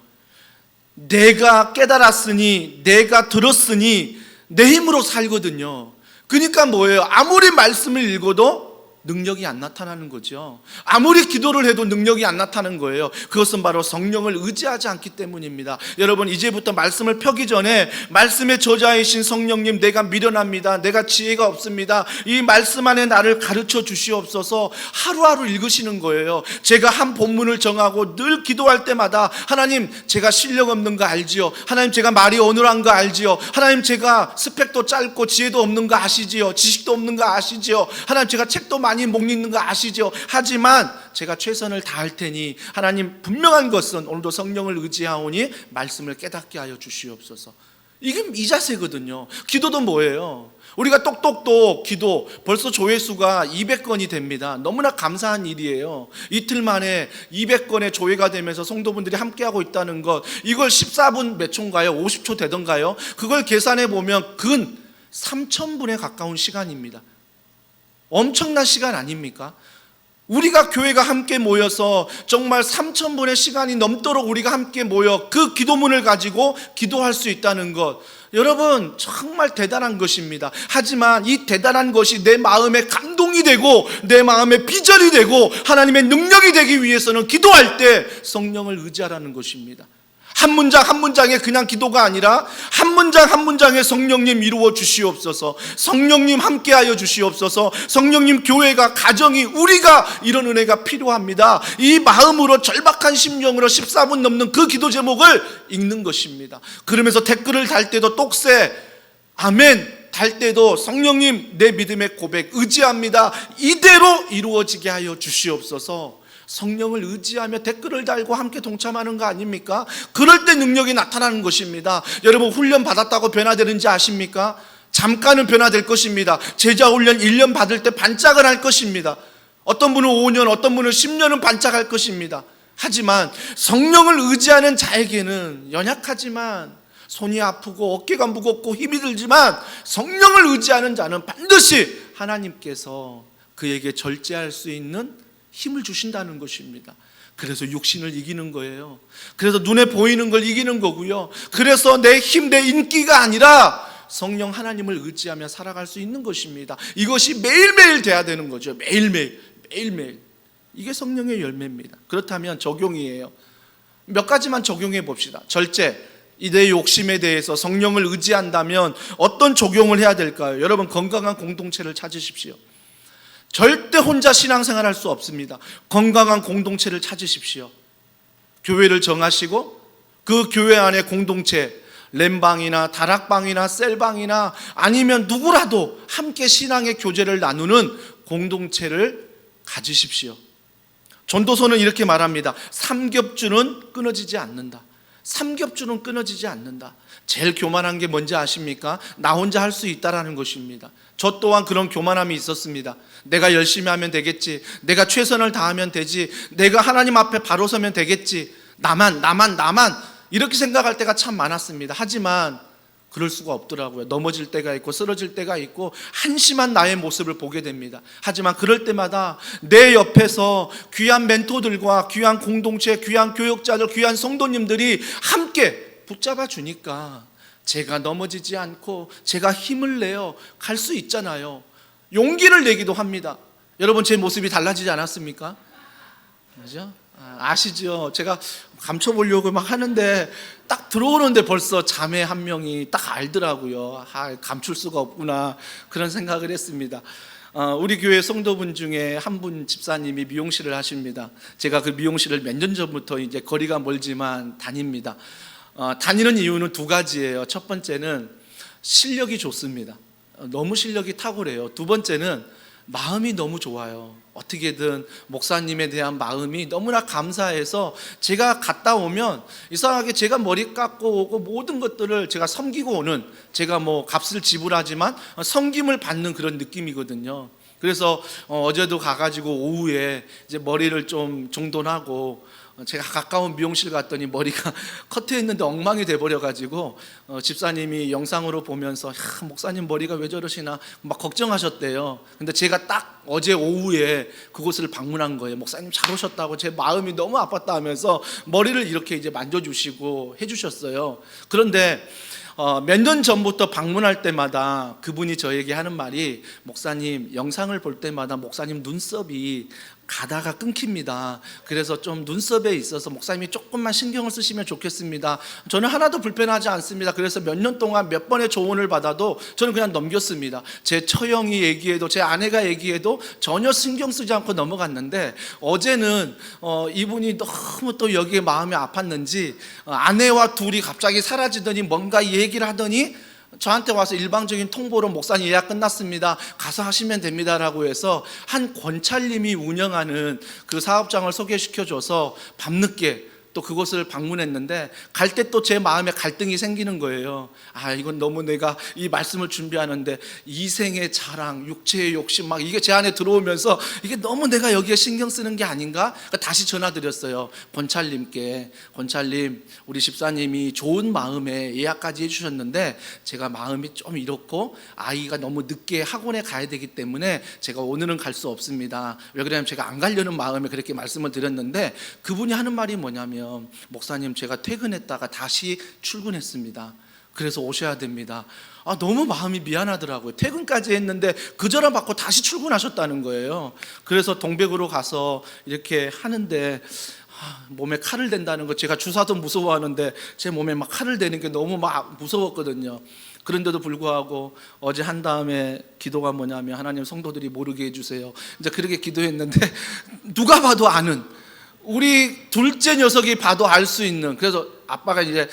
내가 깨달았으니, 내가 들었으니 내 힘으로 살거든요. 그러니까 뭐예요? 아무리 말씀을 읽어도 능력이 안 나타나는 거죠. 아무리 기도를 해도 능력이 안 나타나는 거예요. 그것은 바로 성령을 의지하지 않기 때문입니다. 여러분, 이제부터 말씀을 펴기 전에 말씀의 저자이신 성령님, 내가 미련합니다. 내가 지혜가 없습니다. 이 말씀 안에 나를 가르쳐 주시옵소서 하루하루 읽으시는 거예요. 제가 한 본문을 정하고 늘 기도할 때마다 하나님, 제가 실력 없는 거 알지요. 하나님, 제가 말이 어눌한 거 알지요. 하나님, 제가 스펙도 짧고 지혜도 없는 거 아시지요. 지식도 없는 거 아시지요. 하나님, 제가 책도 많이 못 읽는 거 아시죠? 하지만 제가 최선을 다할 테니 하나님, 분명한 것은 오늘도 성령을 의지하오니 말씀을 깨닫게 하여 주시옵소서. 이게 이 자세거든요. 기도도 뭐예요? 우리가 똑똑똑 기도, 벌써 조회수가 200건이 됩니다. 너무나 감사한 일이에요. 이틀 만에 200건의 조회가 되면서 성도분들이 함께하고 있다는 것, 이걸 14분 몇 초인가요? 50초 되던가요? 그걸 계산해 보면 근 3,000분에 가까운 시간입니다. 엄청난 시간 아닙니까? 우리가 교회가 함께 모여서 정말 3,000분의 시간이 넘도록 우리가 함께 모여 그 기도문을 가지고 기도할 수 있다는 것, 여러분 정말 대단한 것입니다. 하지만 이 대단한 것이 내 마음에 감동이 되고 내 마음에 비전이 되고 하나님의 능력이 되기 위해서는 기도할 때 성령을 의지하라는 것입니다. 한 문장 한 문장의 그냥 기도가 아니라 한 문장 한 문장의 성령님 이루어 주시옵소서, 성령님 함께하여 주시옵소서, 성령님 교회가, 가정이, 우리가 이런 은혜가 필요합니다. 이 마음으로 절박한 심령으로 14분 넘는 그 기도 제목을 읽는 것입니다. 그러면서 댓글을 달 때도 똑새 아멘 달 때도 성령님, 내 믿음의 고백 의지합니다. 이대로 이루어지게 하여 주시옵소서. 성령을 의지하며 댓글을 달고 함께 동참하는 거 아닙니까? 그럴 때 능력이 나타나는 것입니다. 여러분, 훈련 받았다고 변화되는지 아십니까? 잠깐은 변화될 것입니다. 제자 훈련 1년 받을 때 반짝을 할 것입니다. 어떤 분은 5년, 어떤 분은 10년은 반짝할 것입니다. 하지만 성령을 의지하는 자에게는 연약하지만, 손이 아프고 어깨가 무겁고 힘이 들지만, 성령을 의지하는 자는 반드시 하나님께서 그에게 절제할 수 있는 힘을 주신다는 것입니다. 그래서 육신을 이기는 거예요. 그래서 눈에 보이는 걸 이기는 거고요. 그래서 내 힘, 내 인기가 아니라 성령 하나님을 의지하며 살아갈 수 있는 것입니다. 이것이 매일매일 돼야 되는 거죠. 매일매일, 매일매일. 이게 성령의 열매입니다. 그렇다면 적용이에요. 몇 가지만 적용해 봅시다. 절제, 이 내 욕심에 대해서 성령을 의지한다면 어떤 적용을 해야 될까요? 여러분, 건강한 공동체를 찾으십시오. 절대 혼자 신앙생활 할 수 없습니다. 건강한 공동체를 찾으십시오. 교회를 정하시고 그 교회 안에 공동체, 렘방이나 다락방이나 셀방이나 아니면 누구라도 함께 신앙의 교제를 나누는 공동체를 가지십시오. 전도서는 이렇게 말합니다. 삼겹줄은 끊어지지 않는다. 삼겹줄은 끊어지지 않는다. 제일 교만한 게 뭔지 아십니까? 나 혼자 할 수 있다라는 것입니다. 저 또한 그런 교만함이 있었습니다. 내가 열심히 하면 되겠지, 내가 최선을 다하면 되지, 내가 하나님 앞에 바로 서면 되겠지, 나만 이렇게 생각할 때가 참 많았습니다. 하지만 그럴 수가 없더라고요. 넘어질 때가 있고 쓰러질 때가 있고 한심한 나의 모습을 보게 됩니다. 하지만 그럴 때마다 내 옆에서 귀한 멘토들과 귀한 공동체, 귀한 교역자들, 귀한 성도님들이 함께 붙잡아 주니까 제가 넘어지지 않고 제가 힘을 내어 갈 수 있잖아요. 용기를 내기도 합니다. 여러분, 제 모습이 달라지지 않았습니까? 그죠? 아시죠? 제가 감춰보려고 막 하는데 딱 들어오는데 벌써 자매 한 명이 딱 알더라고요. 감출 수가 없구나, 그런 생각을 했습니다. 우리 교회 성도분 중에 한 분 집사님이 미용실을 하십니다. 제가 그 미용실을 몇 년 전부터 이제 거리가 멀지만 다닙니다. 다니는 이유는 두 가지예요. 첫 번째는 실력이 좋습니다. 너무 실력이 탁월해요. 두 번째는 마음이 너무 좋아요. 어떻게든 목사님에 대한 마음이 너무나 감사해서 제가 갔다 오면 이상하게 제가 머리 깎고 오고 모든 것들을 제가 섬기고 오는, 제가 뭐 값을 지불하지만 섬김을 받는 그런 느낌이거든요. 그래서 어제도 가가지고 오후에 이제 머리를 좀 정돈하고 제가 가까운 미용실 갔더니 머리가 커트했는데 엉망이 돼버려가지고 집사님이 영상으로 보면서 목사님 머리가 왜 저러시나 막 걱정하셨대요. 근데 제가 딱 어제 오후에 그곳을 방문한 거예요. 목사님 잘 오셨다고, 제 마음이 너무 아팠다 하면서 머리를 이렇게 이제 만져주시고 해주셨어요. 그런데 몇 년 전부터 방문할 때마다 그분이 저에게 하는 말이, 목사님 영상을 볼 때마다 목사님 눈썹이 가다가 끊깁니다. 그래서 좀 눈썹에 있어서 목사님이 조금만 신경을 쓰시면 좋겠습니다. 저는 하나도 불편하지 않습니다. 그래서 몇 년 동안 몇 번의 조언을 받아도 저는 그냥 넘겼습니다. 제 처형이 얘기해도, 제 아내가 얘기해도 전혀 신경 쓰지 않고 넘어갔는데, 어제는 이분이 너무 또 여기에 마음이 아팠는지 아내와 둘이 갑자기 사라지더니 뭔가 얘기를 하더니 저한테 와서 일방적인 통보로 목사님 예약 끝났습니다, 가서 하시면 됩니다라고 해서 한 권찰님이 운영하는 그 사업장을 소개시켜줘서 밤늦게 또 그곳을 방문했는데, 갈 때 또 제 마음에 갈등이 생기는 거예요. 이건 너무 내가 이 말씀을 준비하는데 이생의 자랑, 육체의 욕심 막 이게 제 안에 들어오면서 이게 너무 내가 여기에 신경 쓰는 게 아닌가? 그러니까 다시 전화드렸어요, 권찰님께. 권찰님, 우리 집사님이 좋은 마음에 예약까지 해주셨는데 제가 마음이 좀 이렇고 아이가 너무 늦게 학원에 가야 되기 때문에 제가 오늘은 갈 수 없습니다. 왜 그러냐면 제가 안 가려는 마음에 그렇게 말씀을 드렸는데, 그분이 하는 말이 뭐냐면, 목사님 제가 퇴근했다가 다시 출근했습니다. 그래서 오셔야 됩니다. 너무 마음이 미안하더라고요. 퇴근까지 했는데 그 전화 받고 다시 출근하셨다는 거예요. 그래서 동백으로 가서 이렇게 하는데 몸에 칼을 댄다는 거, 제가 주사도 무서워하는데 제 몸에 막 칼을 대는 게 너무 막 무서웠거든요. 그런데도 불구하고 어제 한 다음에 기도가 뭐냐면, 하나님 성도들이 모르게 해주세요. 이제 그렇게 기도했는데 누가 봐도 아는, 우리 둘째 녀석이 봐도 알 수 있는, 그래서 아빠가 이제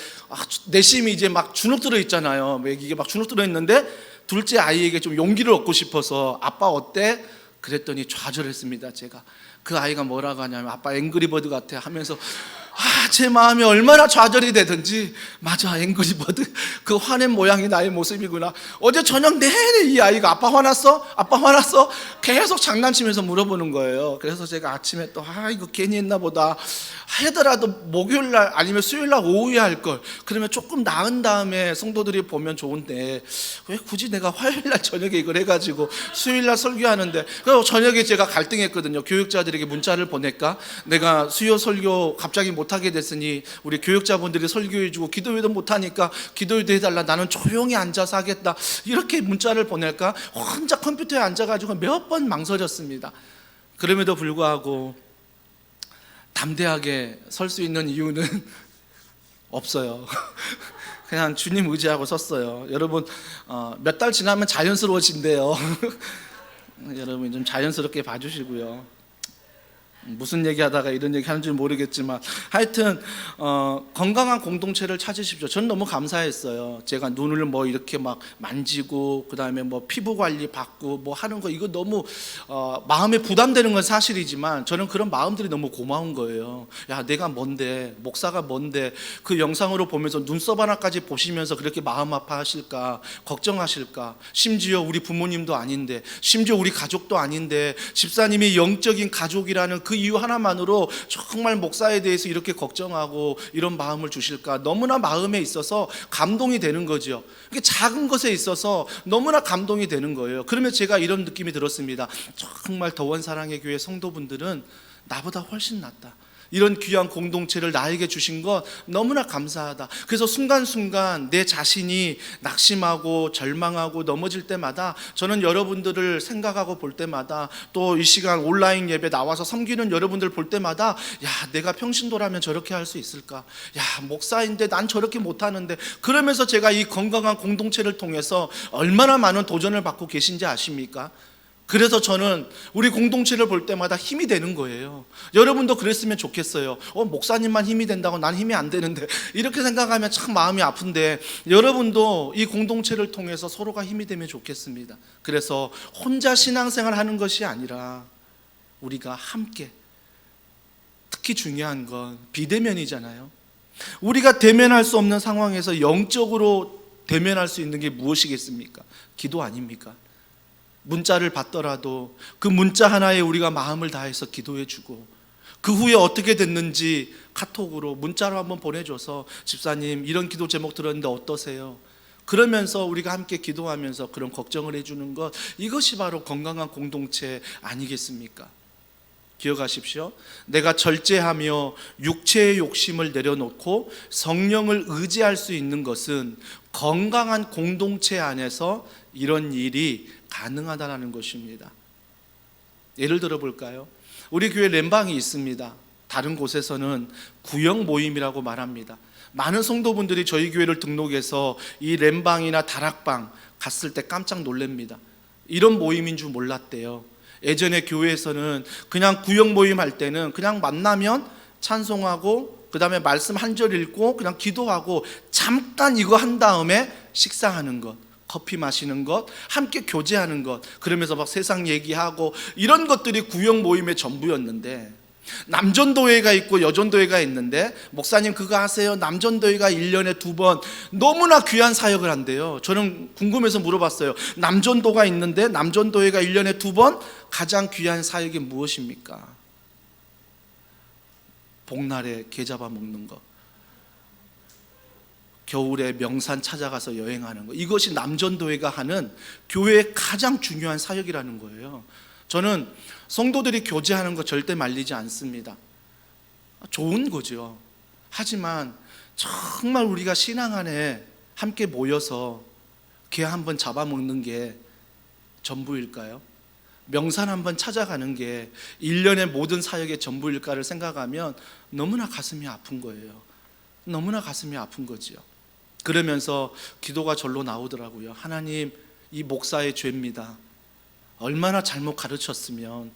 내심이 이제 막 주눅 들어 있잖아요. 이게 막 주눅 들어 있는데 둘째 아이에게 좀 용기를 얻고 싶어서, 아빠 어때? 그랬더니 좌절했습니다. 제가 그 아이가 뭐라고 하냐면, 아빠 앵그리버드 같아 하면서, 제 마음이 얼마나 좌절이 되든지, 맞아, 앵그리버드, 그 화낸 모양이 나의 모습이구나. 어제 저녁 내내 이 아이가 아빠 화났어? 아빠 화났어? 계속 장난치면서 물어보는 거예요. 그래서 제가 아침에 또 이거 괜히 했나 보다 하더라도 목요일날 아니면 수요일날 오후에 할걸, 그러면 조금 나은 다음에 성도들이 보면 좋은데 왜 굳이 내가 화요일날 저녁에 이걸 해가지고 수요일날 설교하는데. 그래서 저녁에 제가 갈등했거든요. 교육자들에게 문자를 보낼까? 내가 수요 설교 갑자기 못하게 됐으니 우리 교육자분들이 설교해주고 기도회도 못하니까 기도회도 해달라, 나는 조용히 앉아서 하겠다, 이렇게 문자를 보낼까? 혼자 컴퓨터에 앉아가지고 몇 번 망설였습니다. 그럼에도 불구하고 담대하게 설 수 있는 이유는 없어요. 그냥 주님 의지하고 섰어요. 여러분, 몇 달 지나면 자연스러워진대요. 여러분 좀 자연스럽게 봐주시고요. 무슨 얘기하다가 이런 얘기 하는지 모르겠지만 하여튼 건강한 공동체를 찾으십시오. 전 너무 감사했어요. 제가 눈을 뭐 이렇게 막 만지고 그 다음에 뭐 피부 관리 받고 뭐 하는 거, 이거 너무 마음에 부담되는 건 사실이지만 저는 그런 마음들이 너무 고마운 거예요. 야, 내가 뭔데, 목사가 뭔데 그 영상으로 보면서 눈썹 하나까지 보시면서 그렇게 마음 아파하실까, 걱정하실까. 심지어 우리 부모님도 아닌데, 심지어 우리 가족도 아닌데 집사님이 영적인 가족이라는 그 이유 하나만으로 정말 목사에 대해서 이렇게 걱정하고 이런 마음을 주실까, 너무나 마음에 있어서 감동이 되는 거죠. 작은 것에 있어서 너무나 감동이 되는 거예요. 그러면 제가 이런 느낌이 들었습니다. 정말 더원 사랑의 교회 성도분들은 나보다 훨씬 낫다. 이런 귀한 공동체를 나에게 주신 것 너무나 감사하다. 그래서 순간순간 내 자신이 낙심하고 절망하고 넘어질 때마다 저는 여러분들을 생각하고 볼 때마다, 또 이 시간 온라인 예배 나와서 섬기는 여러분들 볼 때마다, 야, 내가 평신도라면 저렇게 할 수 있을까? 야, 목사인데 난 저렇게 못하는데. 그러면서 제가 이 건강한 공동체를 통해서 얼마나 많은 도전을 받고 계신지 아십니까? 그래서 저는 우리 공동체를 볼 때마다 힘이 되는 거예요. 여러분도 그랬으면 좋겠어요. 목사님만 힘이 된다고 난 힘이 안 되는데, 이렇게 생각하면 참 마음이 아픈데, 여러분도 이 공동체를 통해서 서로가 힘이 되면 좋겠습니다. 그래서 혼자 신앙생활 하는 것이 아니라 우리가 함께, 특히 중요한 건 비대면이잖아요. 우리가 대면할 수 없는 상황에서 영적으로 대면할 수 있는 게 무엇이겠습니까? 기도 아닙니까? 문자를 받더라도 그 문자 하나에 우리가 마음을 다해서 기도해주고, 그 후에 어떻게 됐는지 카톡으로 문자로 한번 보내줘서, 집사님 이런 기도 제목 들었는데 어떠세요? 그러면서 우리가 함께 기도하면서 그런 걱정을 해주는 것, 이것이 바로 건강한 공동체 아니겠습니까? 기억하십시오. 내가 절제하며 육체의 욕심을 내려놓고 성령을 의지할 수 있는 것은 건강한 공동체 안에서 이런 일이 가능하다는 것입니다. 예를 들어 볼까요? 우리 교회 렘방이 있습니다. 다른 곳에서는 구역 모임이라고 말합니다. 많은 성도분들이 저희 교회를 등록해서 이 렘방이나 다락방 갔을 때 깜짝 놀랍니다. 이런 모임인 줄 몰랐대요. 예전에 교회에서는 그냥 구역 모임 할 때는 그냥 만나면 찬송하고 그 다음에 말씀 한 절 읽고 그냥 기도하고 잠깐 이거 한 다음에 식사하는 것, 커피 마시는 것, 함께 교제하는 것, 그러면서 막 세상 얘기하고 이런 것들이 구역 모임의 전부였는데, 남전도회가 있고 여전도회가 있는데 목사님 그거 아세요? 남전도회가 1년에 2번 너무나 귀한 사역을 한대요. 저는 궁금해서 물어봤어요. 남전도가 있는데 남전도회가 1년에 2번 가장 귀한 사역이 무엇입니까? 복날에 게 잡아 먹는 거, 겨울에 명산 찾아가서 여행하는 거, 이것이 남전도회가 하는 교회의 가장 중요한 사역이라는 거예요. 저는 성도들이 교제하는 거 절대 말리지 않습니다. 좋은 거죠. 하지만 정말 우리가 신앙 안에 함께 모여서 게 한번 잡아먹는 게 전부일까요? 명산 한번 찾아가는 게 1년의 모든 사역의 전부일까를 생각하면 너무나 가슴이 아픈 거예요. 너무나 가슴이 아픈 거죠. 그러면서 기도가 절로 나오더라고요. 하나님, 이 목사의 죄입니다. 얼마나 잘못 가르쳤으면,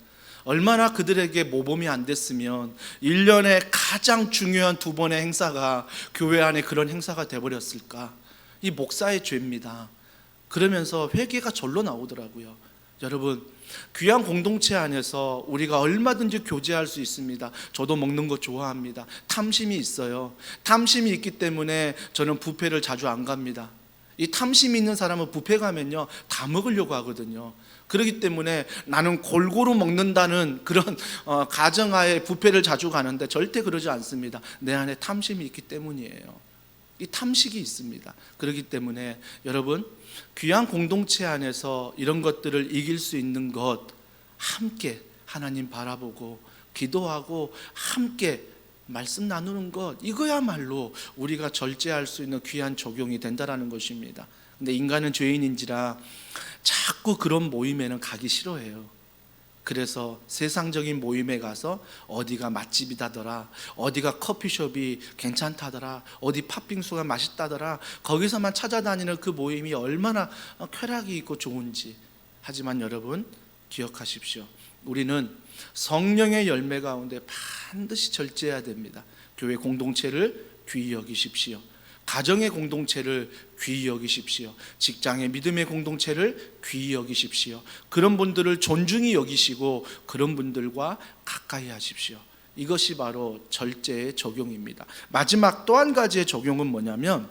얼마나 그들에게 모범이 안 됐으면 1년에 가장 중요한 2번의 행사가 교회 안에 그런 행사가 돼버렸을까. 이 목사의 죄입니다. 그러면서 회개가 절로 나오더라고요. 여러분, 귀한 공동체 안에서 우리가 얼마든지 교제할 수 있습니다. 저도 먹는 거 좋아합니다. 탐심이 있어요. 탐심이 있기 때문에 저는 뷔페를 자주 안 갑니다. 이 탐심이 있는 사람은 뷔페 가면요 다 먹으려고 하거든요. 그렇기 때문에 나는 골고루 먹는다는 그런 가정하에 뷔페를 자주 가는데 절대 그러지 않습니다. 내 안에 탐심이 있기 때문이에요. 이 탐식이 있습니다. 그렇기 때문에 여러분, 귀한 공동체 안에서 이런 것들을 이길 수 있는 것, 함께 하나님 바라보고 기도하고 함께 말씀 나누는 것, 이거야말로 우리가 절제할 수 있는 귀한 적용이 된다는 것입니다. 근데 인간은 죄인인지라 자꾸 그런 모임에는 가기 싫어해요. 그래서 세상적인 모임에 가서 어디가 맛집이다더라, 어디가 커피숍이 괜찮다더라, 어디 팥빙수가 맛있다더라, 거기서만 찾아다니는 그 모임이 얼마나 쾌락이 있고 좋은지. 하지만 여러분 기억하십시오. 우리는 성령의 열매 가운데 반드시 절제해야 됩니다. 교회 공동체를 귀히 여기십시오. 가정의 공동체를 귀히 여기십시오. 직장의 믿음의 공동체를 귀히 여기십시오. 그런 분들을 존중히 여기시고 그런 분들과 가까이 하십시오. 이것이 바로 절제의 적용입니다. 마지막 또 한 가지의 적용은 뭐냐면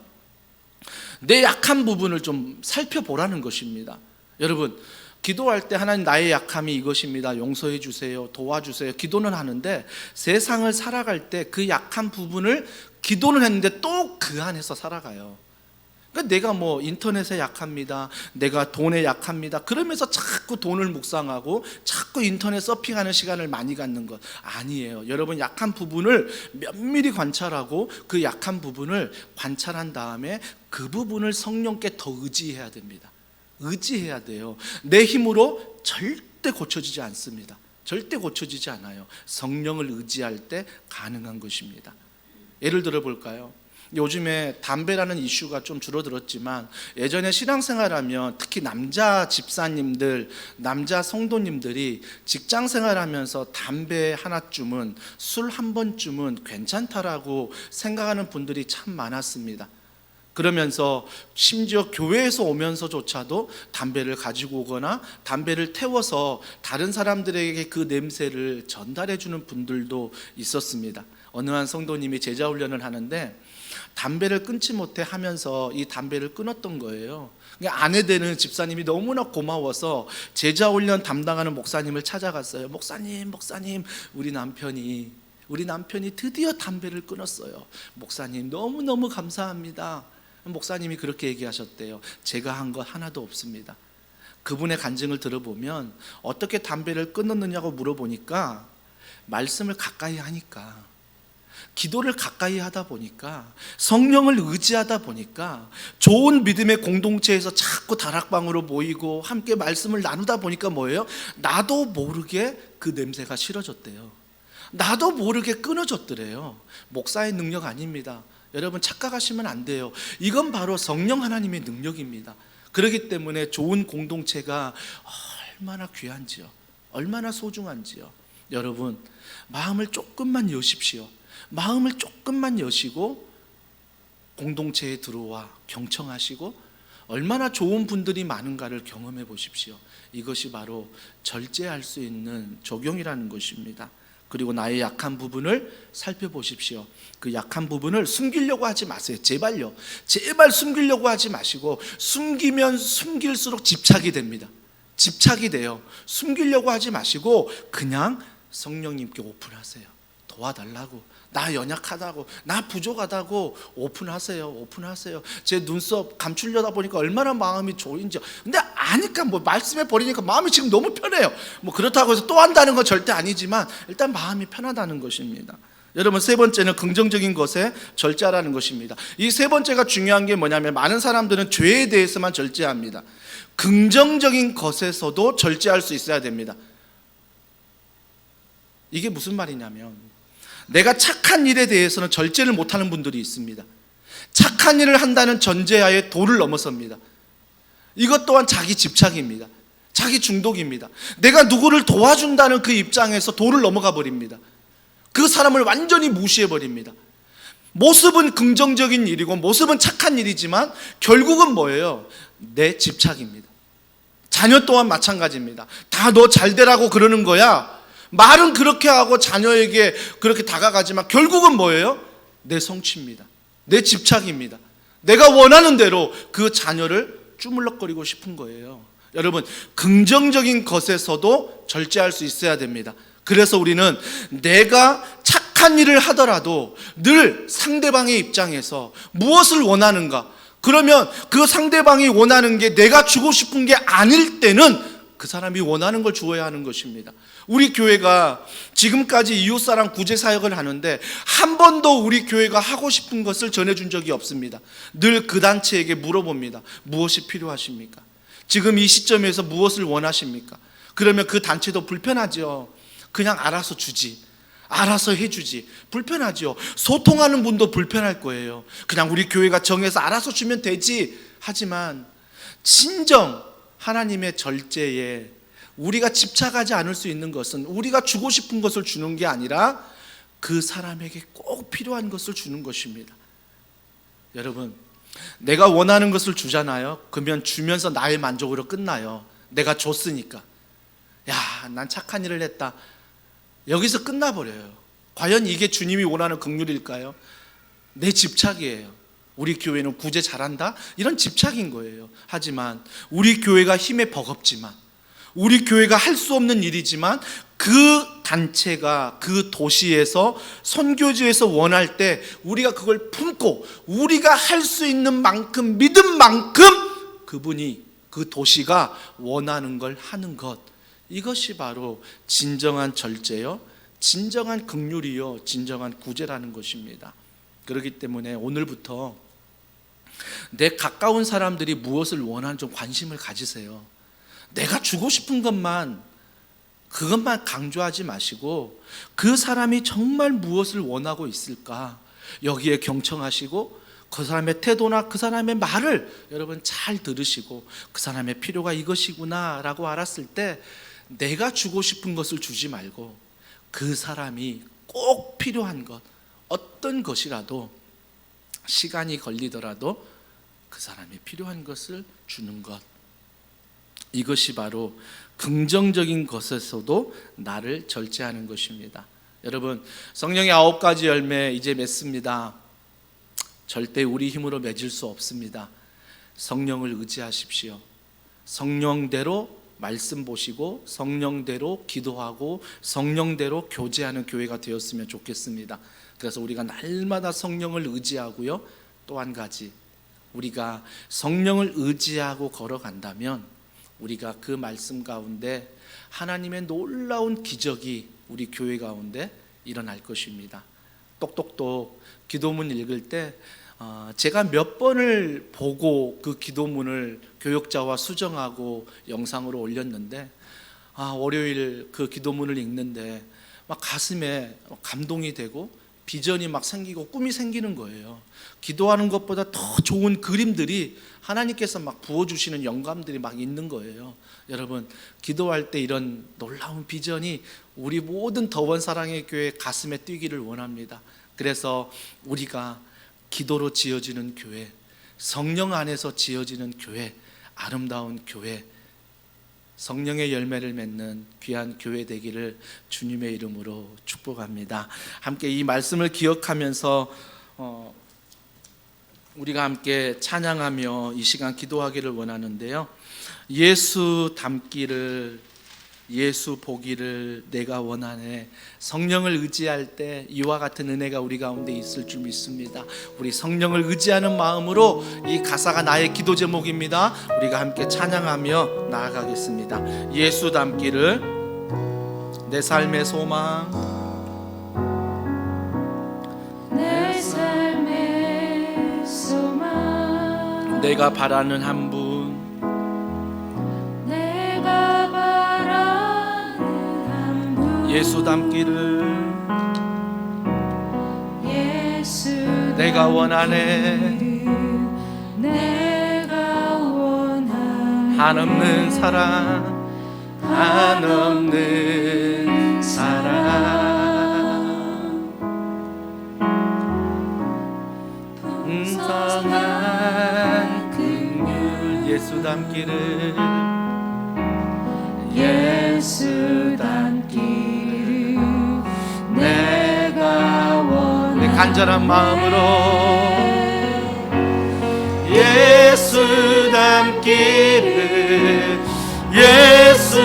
내 약한 부분을 좀 살펴보라는 것입니다. 여러분, 기도할 때 하나님 나의 약함이 이것입니다, 용서해 주세요, 도와주세요, 기도는 하는데 세상을 살아갈 때 그 약한 부분을 기도는 했는데 또 그 안에서 살아가요. 그러니까 내가 뭐 인터넷에 약합니다, 내가 돈에 약합니다, 그러면서 자꾸 돈을 묵상하고 자꾸 인터넷 서핑하는 시간을 많이 갖는 것 아니에요. 여러분, 약한 부분을 면밀히 관찰하고 그 약한 부분을 관찰한 다음에 그 부분을 성령께 더 의지해야 됩니다. 의지해야 돼요. 내 힘으로 절대 고쳐지지 않습니다. 절대 고쳐지지 않아요. 성령을 의지할 때 가능한 것입니다. 예를 들어 볼까요? 요즘에 담배라는 이슈가 좀 줄어들었지만 예전에 신앙생활하면 특히 남자 집사님들, 남자 성도님들이 직장생활하면서 담배 하나쯤은, 술 한 번쯤은 괜찮다라고 생각하는 분들이 참 많았습니다. 그러면서 심지어 교회에서 오면서조차도 담배를 가지고 오거나 담배를 태워서 다른 사람들에게 그 냄새를 전달해 주는 분들도 있었습니다. 어느 한 성도님이 제자 훈련을 하는데 담배를 끊지 못해 하면서 이 담배를 끊었던 거예요. 아내 되는 집사님이 너무나 고마워서 제자 훈련 담당하는 목사님을 찾아갔어요. 목사님, 우리 남편이 드디어 담배를 끊었어요. 목사님, 너무너무 감사합니다. 목사님이 그렇게 얘기하셨대요. 제가 한 것 하나도 없습니다. 그분의 간증을 들어보면 어떻게 담배를 끊었느냐고 물어보니까 말씀을 가까이 하니까, 기도를 가까이 하다 보니까, 성령을 의지하다 보니까, 좋은 믿음의 공동체에서 자꾸 다락방으로 모이고 함께 말씀을 나누다 보니까 뭐예요? 나도 모르게 그 냄새가 싫어졌대요. 나도 모르게 끊어졌더래요. 목사의 능력 아닙니다. 여러분 착각하시면 안 돼요. 이건 바로 성령 하나님의 능력입니다. 그렇기 때문에 좋은 공동체가 얼마나 귀한지요, 얼마나 소중한지요. 여러분 마음을 조금만 여십시오. 마음을 조금만 여시고 공동체에 들어와 경청하시고 얼마나 좋은 분들이 많은가를 경험해 보십시오. 이것이 바로 절제할 수 있는 적용이라는 것입니다. 그리고 나의 약한 부분을 살펴보십시오. 그 약한 부분을 숨기려고 하지 마세요. 제발요. 제발 숨기려고 하지 마시고, 숨기면 숨길수록 집착이 됩니다. 집착이 돼요. 숨기려고 하지 마시고 그냥 성령님께 오픈하세요. 도와달라고, 나 연약하다고, 나 부족하다고 오픈하세요. 오픈하세요. 제 눈썹 감추려다 보니까 얼마나 마음이 좋은지. 근데 아니까 뭐 말씀해 버리니까 마음이 지금 너무 편해요. 뭐 그렇다고 해서 또 한다는 건 절대 아니지만 일단 마음이 편하다는 것입니다. 여러분 세 번째는 긍정적인 것에 절제하라는 것입니다. 이 세 번째가 중요한 게 뭐냐면, 많은 사람들은 죄에 대해서만 절제합니다. 긍정적인 것에서도 절제할 수 있어야 됩니다. 이게 무슨 말이냐면, 내가 착한 일에 대해서는 절제를 못하는 분들이 있습니다. 착한 일을 한다는 전제하에 도를 넘어섭니다. 이것 또한 자기 집착입니다. 자기 중독입니다. 내가 누구를 도와준다는 그 입장에서 도를 넘어가 버립니다. 그 사람을 완전히 무시해 버립니다. 모습은 긍정적인 일이고 모습은 착한 일이지만 결국은 뭐예요? 내 집착입니다. 자녀 또한 마찬가지입니다. 다 너 잘 되라고 그러는 거야. 말은 그렇게 하고 자녀에게 그렇게 다가가지만 결국은 뭐예요? 내 성취입니다. 내 집착입니다. 내가 원하는 대로 그 자녀를 주물럭거리고 싶은 거예요. 여러분 긍정적인 것에서도 절제할 수 있어야 됩니다. 그래서 우리는 내가 착한 일을 하더라도 늘 상대방의 입장에서 무엇을 원하는가, 그러면 그 상대방이 원하는 게 내가 주고 싶은 게 아닐 때는 그 사람이 원하는 걸 주어야 하는 것입니다. 우리 교회가 지금까지 이웃사랑 구제사역을 하는데 한 번도 우리 교회가 하고 싶은 것을 전해준 적이 없습니다. 늘 그 단체에게 물어봅니다. 무엇이 필요하십니까? 지금 이 시점에서 무엇을 원하십니까? 그러면 그 단체도 불편하죠. 그냥 알아서 주지, 알아서 해주지. 불편하죠. 소통하는 분도 불편할 거예요. 그냥 우리 교회가 정해서 알아서 주면 되지. 하지만 진정 하나님의 절제에 우리가 집착하지 않을 수 있는 것은 우리가 주고 싶은 것을 주는 게 아니라 그 사람에게 꼭 필요한 것을 주는 것입니다. 여러분 내가 원하는 것을 주잖아요. 그러면 주면서 나의 만족으로 끝나요. 내가 줬으니까, 야, 난 착한 일을 했다, 여기서 끝나버려요. 과연 이게 주님이 원하는 긍휼일까요? 내 집착이에요. 우리 교회는 구제 잘한다? 이런 집착인 거예요. 하지만 우리 교회가 힘에 버겁지만, 우리 교회가 할 수 없는 일이지만 그 단체가 그 도시에서 선교지에서 원할 때 우리가 그걸 품고 우리가 할 수 있는 만큼, 믿은 만큼 그분이, 그 도시가 원하는 걸 하는 것, 이것이 바로 진정한 절제요, 진정한 긍휼이요, 진정한 구제라는 것입니다. 그렇기 때문에 오늘부터 내 가까운 사람들이 무엇을 원하는지 좀 관심을 가지세요. 내가 주고 싶은 것만, 그것만 강조하지 마시고 그 사람이 정말 무엇을 원하고 있을까, 여기에 경청하시고 그 사람의 태도나 그 사람의 말을 여러분 잘 들으시고 그 사람의 필요가 이것이구나 라고 알았을 때 내가 주고 싶은 것을 주지 말고 그 사람이 꼭 필요한 것, 어떤 것이라도 시간이 걸리더라도 그 사람이 필요한 것을 주는 것, 이것이 바로 긍정적인 것에서도 나를 절제하는 것입니다. 여러분 성령의 9가지 열매 이제 맺습니다. 절대 우리 힘으로 맺을 수 없습니다. 성령을 의지하십시오. 성령대로 말씀 보시고 성령대로 기도하고 성령대로 교제하는 교회가 되었으면 좋겠습니다. 그래서 우리가 날마다 성령을 의지하고요, 또 한 가지, 우리가 성령을 의지하고 걸어간다면 우리가 그 말씀 가운데 하나님의 놀라운 기적이 우리 교회 가운데 일어날 것입니다. 똑똑똑 기도문 읽을 때 제가 몇 번을 보고 그 기도문을 교역자와 수정하고 영상으로 올렸는데 월요일 그 기도문을 읽는데 막 가슴에 감동이 되고 비전이 막 생기고 꿈이 생기는 거예요. 기도하는 것보다 더 좋은 그림들이 하나님께서 막 부어주시는 영감들이 막 있는 거예요. 여러분, 기도할 때 이런 놀라운 비전이 우리 모든 더원 사랑의 교회 가슴에 뛰기를 원합니다. 그래서 우리가 기도로 지어지는 교회, 성령 안에서 지어지는 교회, 아름다운 교회, 성령의 열매를 맺는 귀한 교회 되기를 주님의 이름으로 축복합니다. 함께 이 말씀을 기억하면서 우리가 함께 찬양하며 이 시간 기도하기를 원하는데요. 예수 닮기를, 예수 보기를 내가 원하네. 성령을 의지할 때 이와 같은 은혜가 우리 가운데 있을 줄 믿습니다. 우리 성령을 의지하는 마음으로, 이 가사가 나의 기도 제목입니다. 우리가 함께 찬양하며 나아가겠습니다. 예수 닮기를 내 삶의 소망, 내 삶의 소망, 내가 바라는 한 분, 내가 바라는 한 분, 예수 닮기를 예수 내가 원하네. 닮기를 내가 원하네. 한없는 사랑, 한없는 사랑, 풍성한 긍휼, 예수 닮기를, 예수 닮기를 내가 원하네. 우리 간절한 마음으로 예수 닮기를, 예수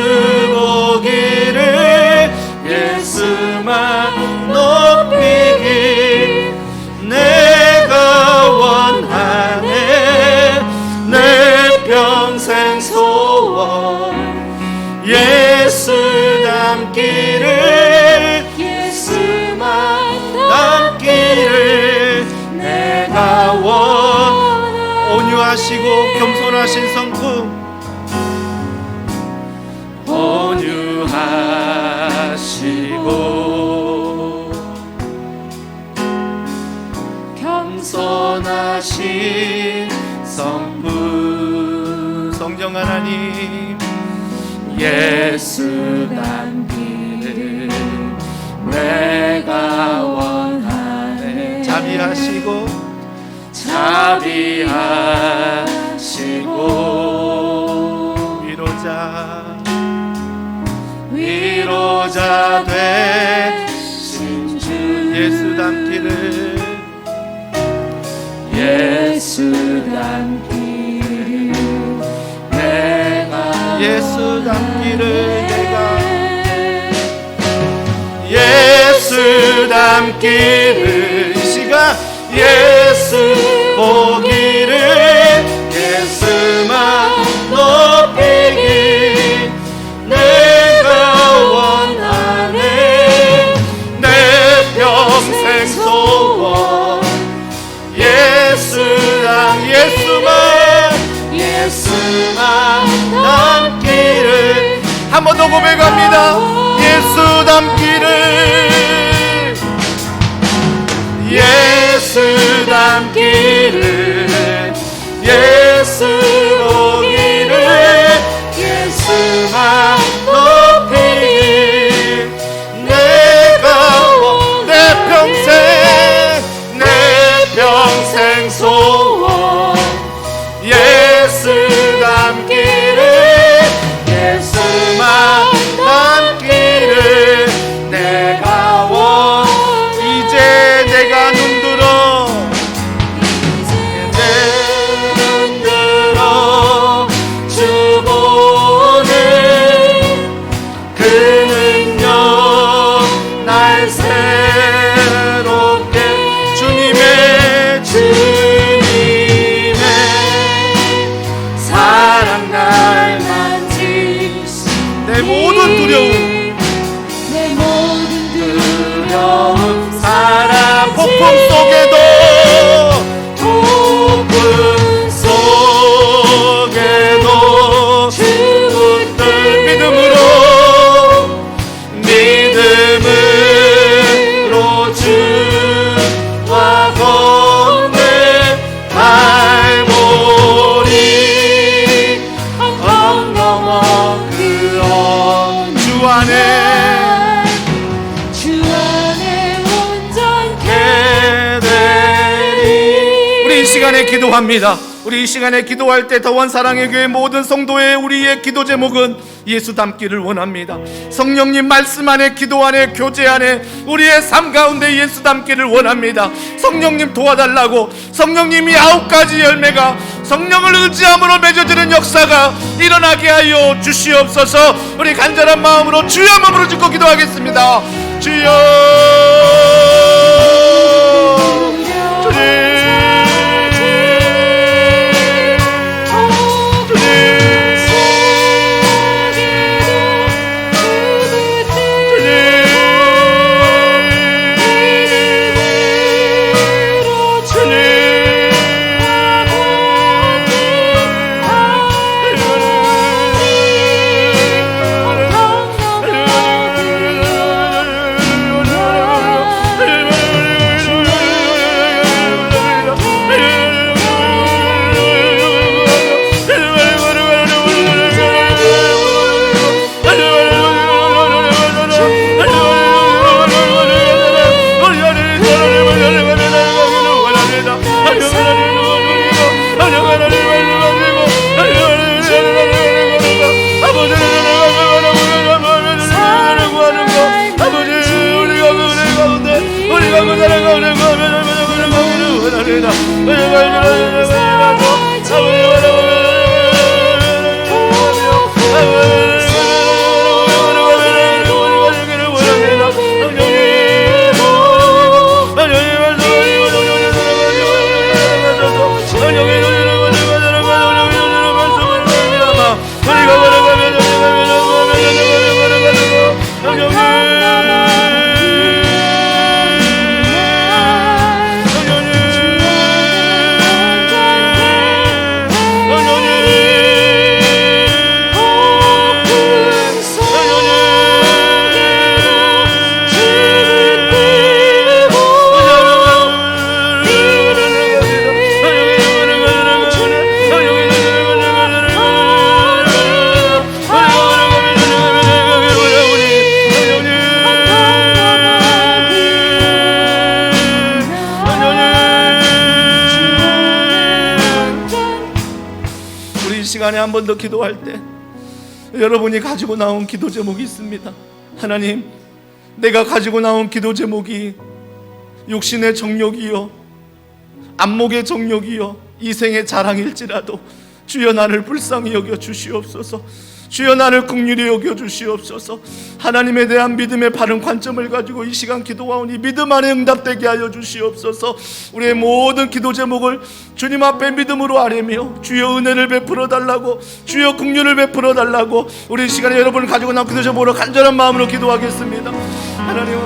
보기를, 예수만 높이길 내가 원하네. 내 평생 소원, 예수 닮기를, 예수만 닮기를 내가 원하네. 온유하시고 겸손하신 성품, 온유하시고 겸손하신 성품, 성령 하나님, 예수 닮기를 내가 원하네. 자비하시고 자비하시고 위로자 되신 주, 예수 닮기를, 예수 닮기를 내가, 예수 닮기를 내가, 예수 닮기를, 이 시간 예수 보기를, 예수만 높이길 내가 원하네. 내 평생 소원, 예수랑 예수만 닮기를, 한 번 더 고백합니다. 예수 닮기를, 예수 닮기를, 예수 보기를, 예수만 높이길 내가 내 평생 소원, 예수 닮기를, 예수만 닮기를 내가 원. 이제 내가 눈들어 주 보는 그 능력 날 새롭게, 주님의 시간에 기도합니다. 우리 이 시간에 기도할 때 더원 사랑의 교회 모든 성도의 우리의 기도 제목은 예수 닮기를 원합니다. 성령님 말씀 안에, 기도 안에, 교제 안에 우리의 삶 가운데 예수 닮기를 원합니다. 성령님 도와달라고, 성령님이 9가지 열매가 성령을 의지함으로 맺어지는 역사가 일어나게 하여 주시옵소서. 우리 간절한 마음으로 주여 한번 짓고 기도하겠습니다. 주여, 주님, 시간에 한 번 더 기도할 때 여러분이 가지고 나온 기도 제목이 있습니다. 하나님, 내가 가지고 나온 기도 제목이 육신의 정욕이요, 안목의 정욕이요, 이생의 자랑일지라도 주여 나를 불쌍히 여겨 주시옵소서. 주여 나를 긍휼히 여겨 주시옵소서. 하나님에 대한 믿음의 바른 관점을 가지고 이 시간 기도하오니 믿음 안에 응답되게 하여 주시옵소서. 우리의 모든 기도 제목을 주님 앞에 믿음으로 아뢰며 주여 은혜를 베풀어 달라고, 주여 긍휼을 베풀어 달라고 우리 이 시간에 여러분을 가지고 나온 기도 제목으로 간절한 마음으로 기도하겠습니다. 하나님,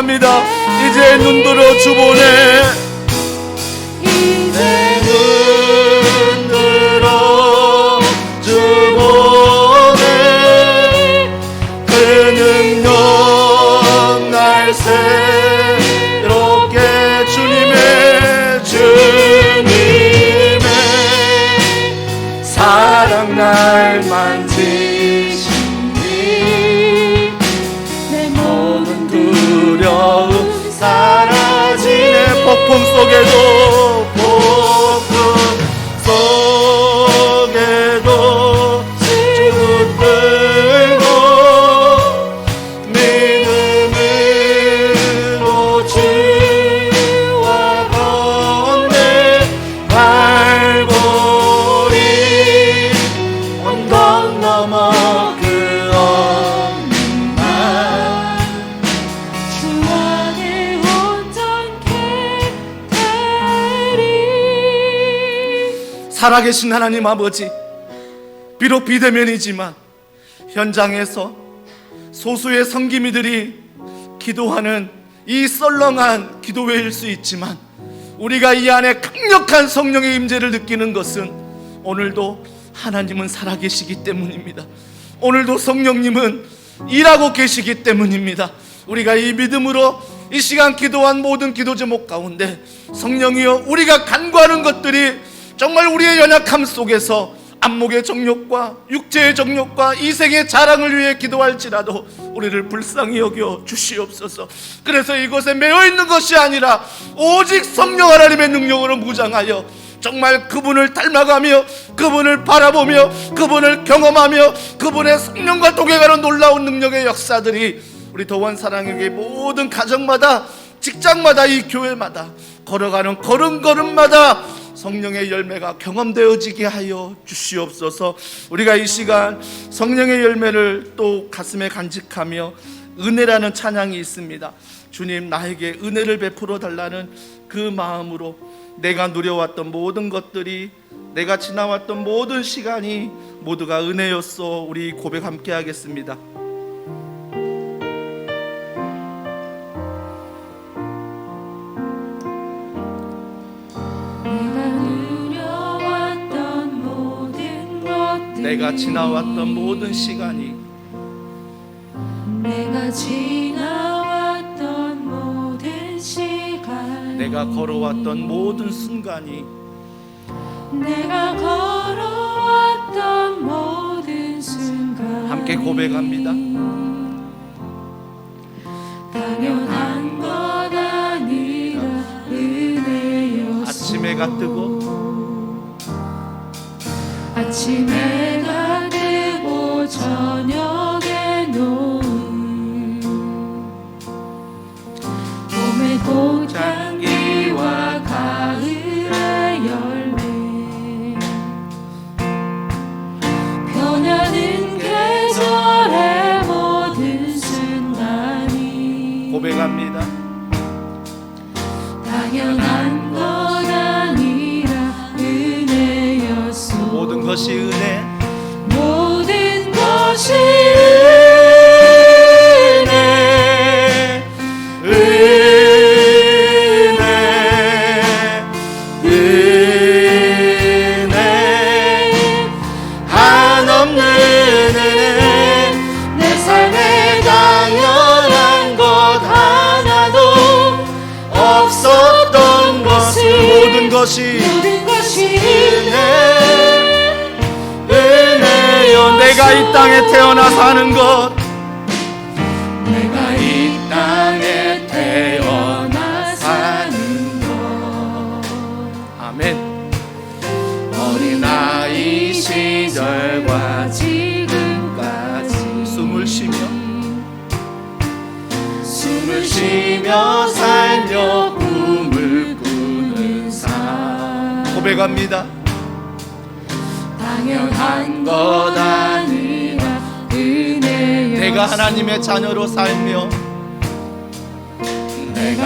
고백합니다. 이제 눈들어 주보네. 이제 눈들어 주보네. 그 능력 날 새롭게 주님의 사랑 날 만지시니 내 모든 두려움 사라지네. 폭풍 속에도 붙들고 믿음으로 주와 건네 발보리 언덕 넘어 그 없는 날 주 안에 온전케 되리. 살아계신 하나님 아버지, 비록 비대면이지만 현장에서 소수의 성기미들이 기도하는 이 썰렁한 기도회일 수 있지만 우리가 이 안에 강력한 성령의 임재를 느끼는 것은 오늘도 하나님은 살아계시기 때문입니다. 오늘도 성령님은 일하고 계시기 때문입니다. 우리가 이 믿음으로 이 시간 기도한 모든 기도 제목 가운데 성령이여, 우리가 간구하는 것들이 정말 우리의 연약함 속에서 안목의 정욕과 육체의 정욕과 이생의 자랑을 위해 기도할지라도 우리를 불쌍히 여겨 주시옵소서. 그래서 이곳에 매여 있는 것이 아니라 오직 성령 하나님의 능력으로 무장하여 정말 그분을 닮아가며 그분을 바라보며 그분을 경험하며 그분의 성령과 동행하는 놀라운 능력의 역사들이 우리 더원 사랑에게 모든 가정마다, 직장마다, 이 교회마다 걸어가는 걸음걸음마다 성령의 열매가 경험되어지게 하여 주시옵소서. 우리가 이 시간 성령의 열매를 또 가슴에 간직하며 은혜라는 찬양이 있습니다. 주님, 나에게 은혜를 베풀어 달라는 그 마음으로 내가 누려왔던 모든 것들이, 내가 지나왔던 모든 시간이 모두가 은혜였어. 우리 고백 함께 하겠습니다. 내가 지나왔던 모든 시간이, 내가 지나왔던 모든 시간, 내가 걸어왔던 모든 순간이, 내가 걸어왔던 모든 순간, 함께 고백합니다. 당연한 것 아니라 은혜였소. 아침 해가 뜨고 아침 해가 뜨고 저녁에 노을, 봄의 꽃향기와 가을의 열매, 변하는 계절의 모든 순간이 고백합니다. 당연한 것 아니라 은혜였소. 모든 것이 은혜, 모든 것이 은혜, 은혜, 은혜, 한없는 은혜. 내 삶에 당연한 것 하나도 없었던 것을, 모든 것이 은혜요. 내가 이 땅에 태어나 사는 것, 내가 이 땅에 태어나 사는 것, 아멘. 어린아이 시절과 지금까지 숨을 쉬며 살며 꿈을 꾸는 삶, 고백합니다. 당연한 것 아니라 은혜였소. 내가 하나님의 자녀로 살며, 내가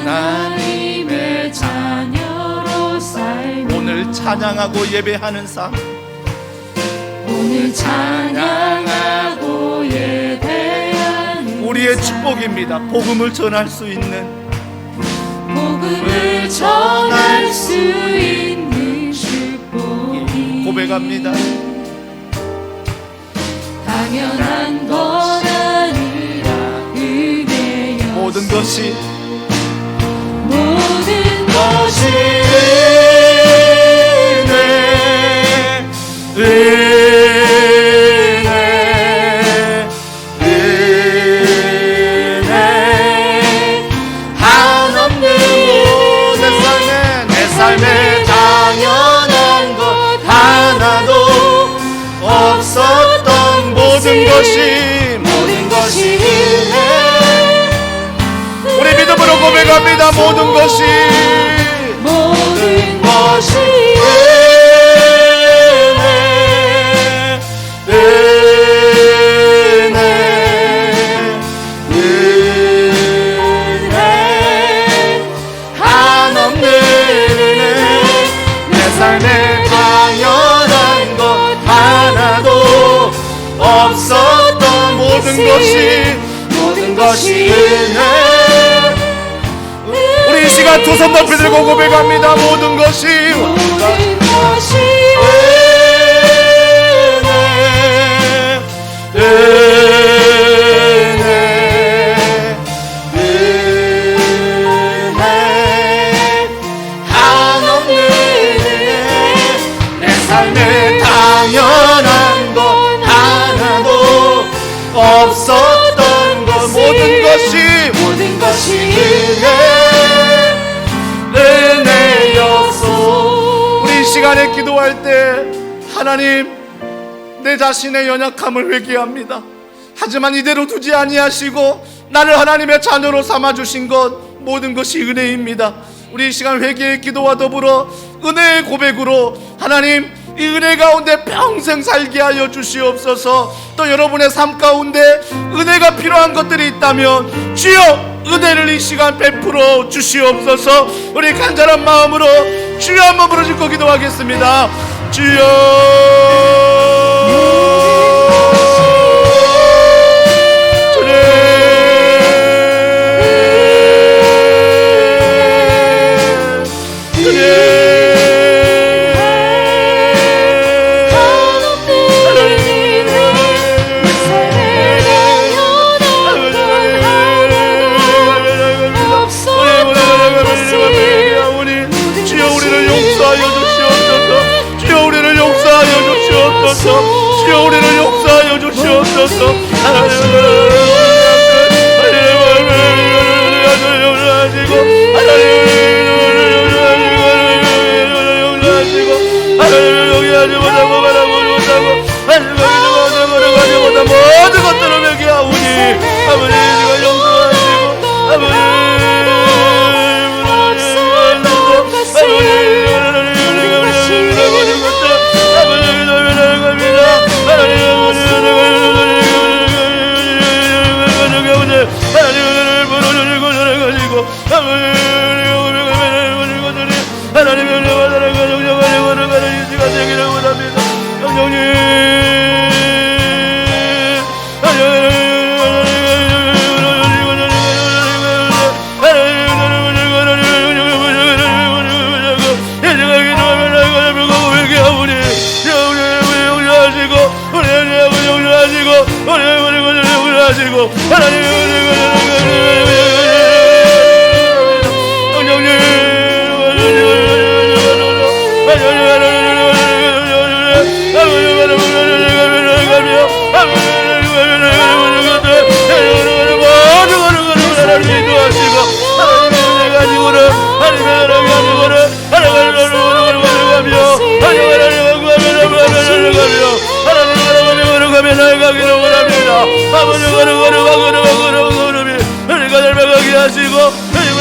하나님의 자녀로 살며 오늘 찬양하고 예배하는 삶, 오늘 찬양하고 예배하는 우리의 축복입니다. 복음을 전할 수 있는, 복음을 전할 수 있는 축복이 고백합니다. 당연한 것 아니라 은혜여 모든 것이 모든 것이 내 삶에 당연한 것 하나도 없었던 모든 것이 은혜. 우리 믿음으로 고백합니다. 모든 것이 한없는 은혜. 내 삶에 당연한 것 하나도 없었던 모든 것이 은혜. 우리 이 시간 두 손 높이 들고 고백합니다. 모든 것이 한없는 은혜. 내 삶에 당연한 것 하나도 없었던 것 모든 것이 은혜였소. 우리 이 시간에 기도할 때 하나님, 내 자신의 연약함을 회개합니다. 하지만 이대로 두지 아니하시고 나를 하나님의 자녀로 삼아주신 것 모든 것이 은혜입니다. 우리 이 시간 회개의 기도와 더불어 은혜의 고백으로 하나님, 이 은혜 가운데 평생 살게 하여 주시옵소서. 또 여러분의 삶 가운데 은혜가 필요한 것들이 있다면 주여 은혜를 이 시간 베풀어 주시옵소서. 우리 간절한 마음으로 주여 한번 부르짖고 기도하겠습니다. 주여 주여 우리를 용서하여 주시옵소서. 모든 것들을 회개하오니 아버지 용서하시고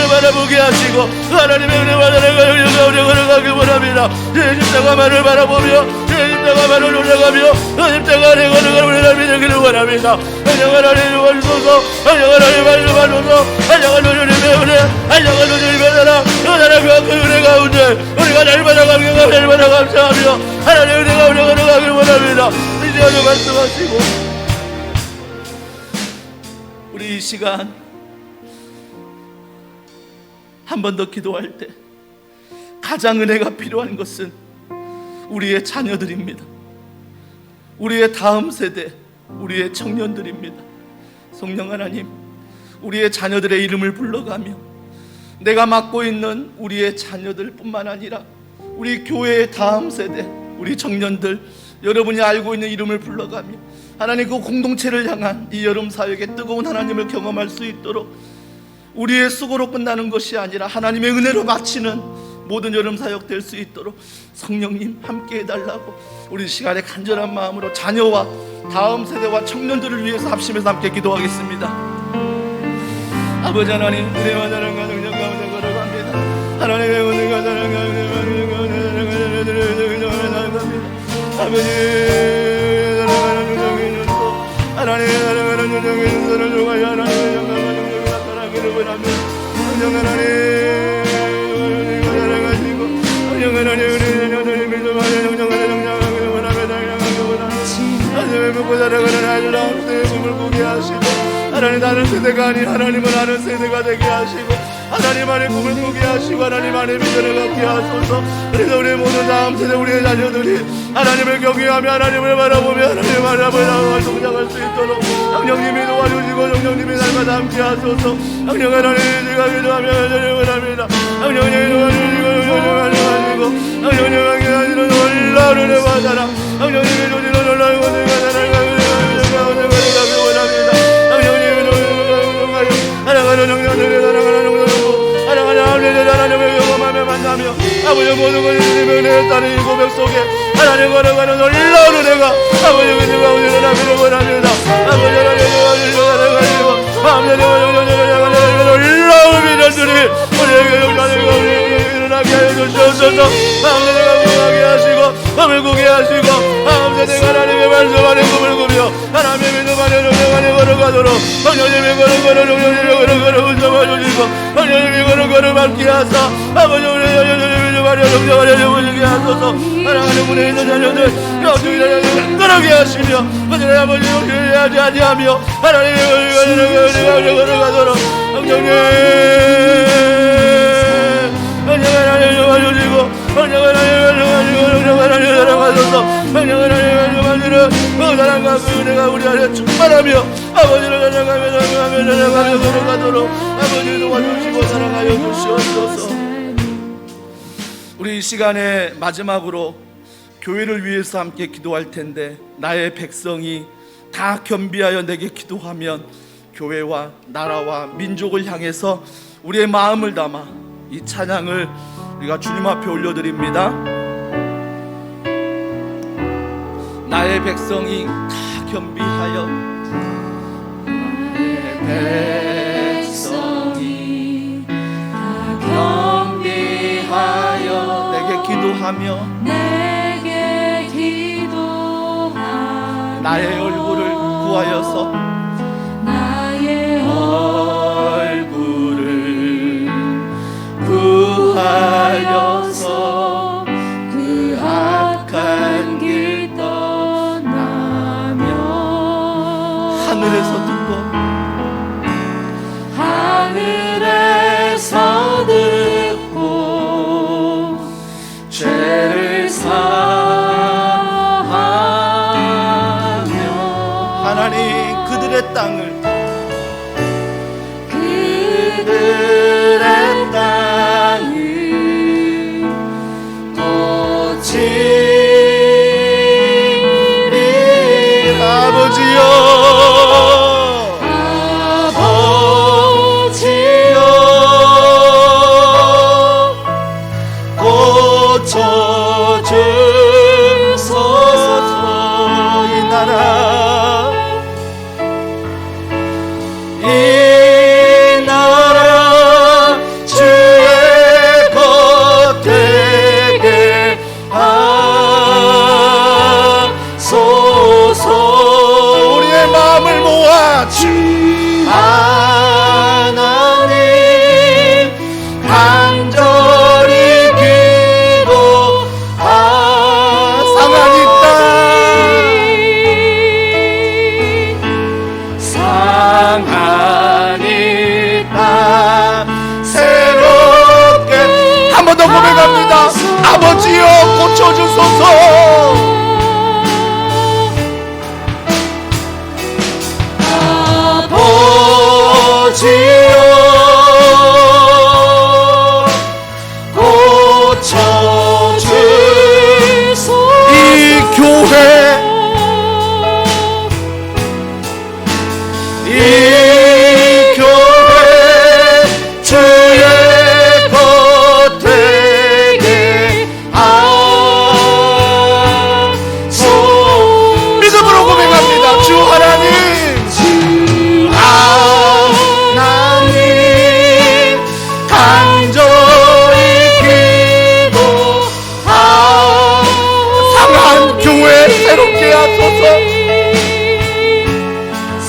바라보게 하시고 하나님의 은혜와 걸어가기 원합니다. 십자가만을 바라보며 십자가만을 올라가며 십자가 안에 걸어가는 우리 믿기를 원합니다. 하나님 와주소서. 하나님 와주소서. 하나님의 은혜, 하나님의 나라, 하나님과 그 은혜 가운데 우리가 날마다 감격하며 날마다 감사하며 하나님의 은혜가 우리 걸어가기를 원합니다. 이제 말씀하시고 우리 우리 이 시간 한 번 더 기도할 때 가장 은혜가 필요한 것은 우리의 자녀들입니다. 우리의 다음 세대, 우리의 청년들입니다. 성령 하나님, 우리의 자녀들의 이름을 불러가며 내가 맡고 있는 우리의 자녀들뿐만 아니라 우리 교회의 다음 세대, 우리 청년들, 여러분이 알고 있는 이름을 불러가며 하나님 그 공동체를 향한 이 여름 사역의 뜨거운 하나님을 경험할 수 있도록 우리의 수고로 끝나는 것이 아니라 하나님의 은혜로 마치는 모든 여름 사역 될 수 있도록 성령님 함께 해달라고 우리 시간에 간절한 마음으로 자녀와 다음 세대와 청년들을 위해서 합심해서 함께 기도하겠습니다. 아버지 하나님, 은혜와 사랑과 능력 가운데 걸어갑니다. 하나님의 은혜가 사랑과 아버지 사랑하는 능력이 주소 하나님의 사랑하는 능력이 주소를 주가야 하나님의 영광과 능력이 나타나기를 원합니다. 성령 하나님 사랑하시고 성령 하나님 은혜를 믿음하는 영광을 영광하기를 원합니다. 하나님을 믿고 살아가는 아름다운 때의 꿈을 꾸게 하시고 하나님 다른 세대가 아닌 하나님을 아는 세대가 되게 하시고 하나님 안에 꿈을 꾸게 하시고 하나님 안에 비전을 갖게 하소서. 그래서 우리 모든 다음 세대 우리의 자녀들이 하나님을 경외하며 하나님을 바라보며 하나님 바라보며 동작할 수 있도록 성령님이 도와주시고 성령님이 날마다 함께 하소서. 성령 하나님 제가 기도하며 하나님을 합니다. 성령님이 도와주시고 성령님이 함께 하시는 놀라운 은혜와 사랑 성령님이 주시는 놀라운 은혜와 사랑을 가기 원합니다. 성령님이 사랑하는 영혼들을 사랑하는 영혼들을 사랑하는 아버지를 하나님을 경험하며 만나며 아버지의 모든 것을 주님의 은혜에 따른 이 고백 속에 하나님 걸어가는 놀라운 은혜가 아버지의 은혜가 오늘 하기를 원합니다. 아버지 하나님을 사랑하시고 마음대로 놀라운 미련들이 우리에게 용산을 일어나게 하여 주시옵소서. 마음대로 구하게 하시고 꿈을 꾸게 하시고 마음대로 하나님의 말씀 안에 꿈을 꾸며 하나님의 믿음 안에 능력 안에 걸어가도록 성령님이 걸어 운전해주시고 성령님이 걸어 밟게 하사 아버지 우리 자녀들의 믿음 안에 능력 안에 영원하게 하소서. 사랑하는 문에 있는 자녀들 여기 자녀들 걸어게 하시며 하나님 아버지 우리를 하지 아니하며 하나님의 걸어가도록 성령님 성령을 하나님 도와주시고 성령을 하나님 사랑하소서. 성령을 하나님 그 사랑과 그 은혜가 우리 안에 충만하며 아버지를 사랑하며 걸어가도록 아버지 도와주시고 사랑하여 주시옵소서. 우리 이 시간에 마지막으로 교회를 위해서 함께 기도할 텐데 나의 백성이 다 겸비하여 내게 기도하면 교회와 나라와 민족을 향해서 우리의 마음을 담아 이 찬양을 우리가 주님 앞에 올려드립니다. 나의 백성이 다 겸비하여 나의 백성이 다 겸비하여 내게 기도하며 나의 얼굴을 구하여서 나의 얼굴을 구하여서 그 악한 길 떠나며 하늘에서 듣고 죄를 사하며 하나님 그들의 땅을 고치리라. 아버지여 고쳐주소서. 이 나라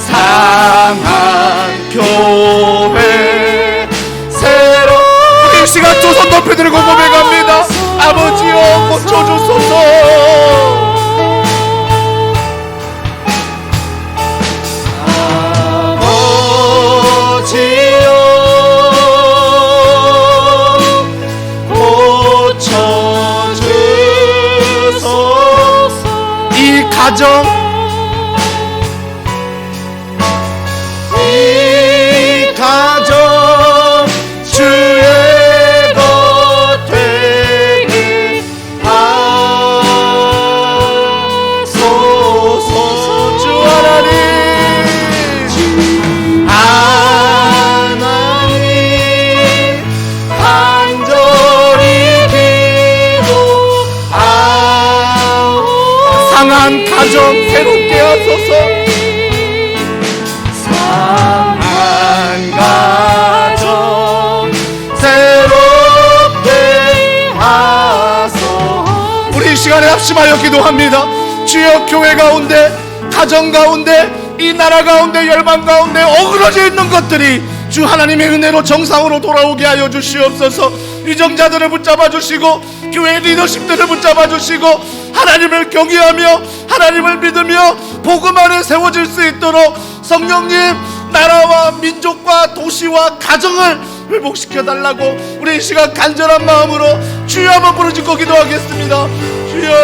상한 교회 새로 우리 이 시간 두 손 높이 들고 고백합니다. 아버지여 고쳐주소서. 가정 이 가정 주의 것 되게 하소서. 주 하나님 간절히 기도하오. 상한 가정 새롭게 하소서. 상한 가정 새롭게 하소서. 우리 이 시간에 합심하여 기도합니다. 주여, 교회 가운데, 가정 가운데, 이 나라 가운데, 열방 가운데 어그러져 있는 것들이 주 하나님의 은혜로 정상으로 돌아오게 하여 주시옵소서. 위정자들을 붙잡아 주시고 교회 리더십들을 붙잡아 주시고 하나님을 경외하며 하나님을 믿으며 복음 안에 세워질 수 있도록 성령님, 나라와 민족과 도시와 가정을 회복시켜 달라고 우리 이 시간 간절한 마음으로 주여 한번 부르짖고 기도하겠습니다. 주여.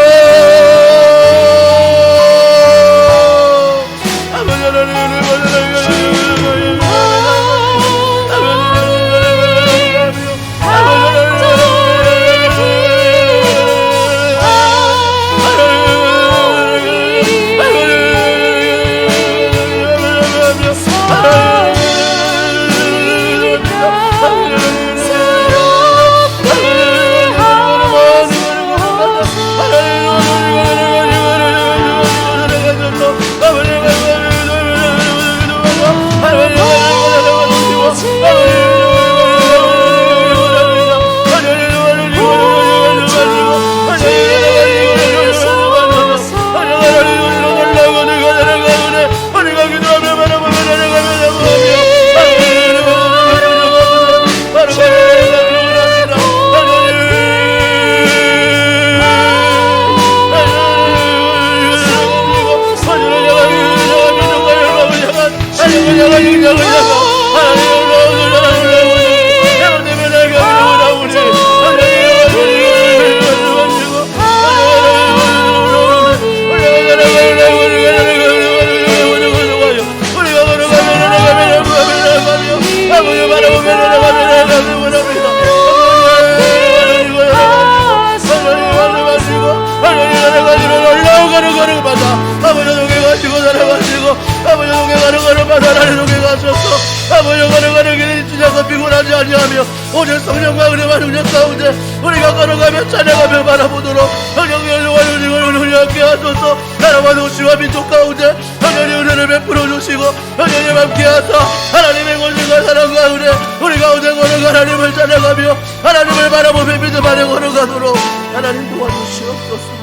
오늘 성령과 은혜와 능력 가운데 우리가 걸어가며 찬양하며 바라보도록 성령의 은혜를 함께 하소서. 나라와 도시와 민족 가운데 하나님의 은혜를 베풀어 주시고 하나님 함께 하사 하나님의 권능과 사랑과 은혜 우리 가운데 걸어가 하나님을 찬양하며 하나님을 바라보며 믿음 안에 걸어가도록 하나님 도와주시옵소서.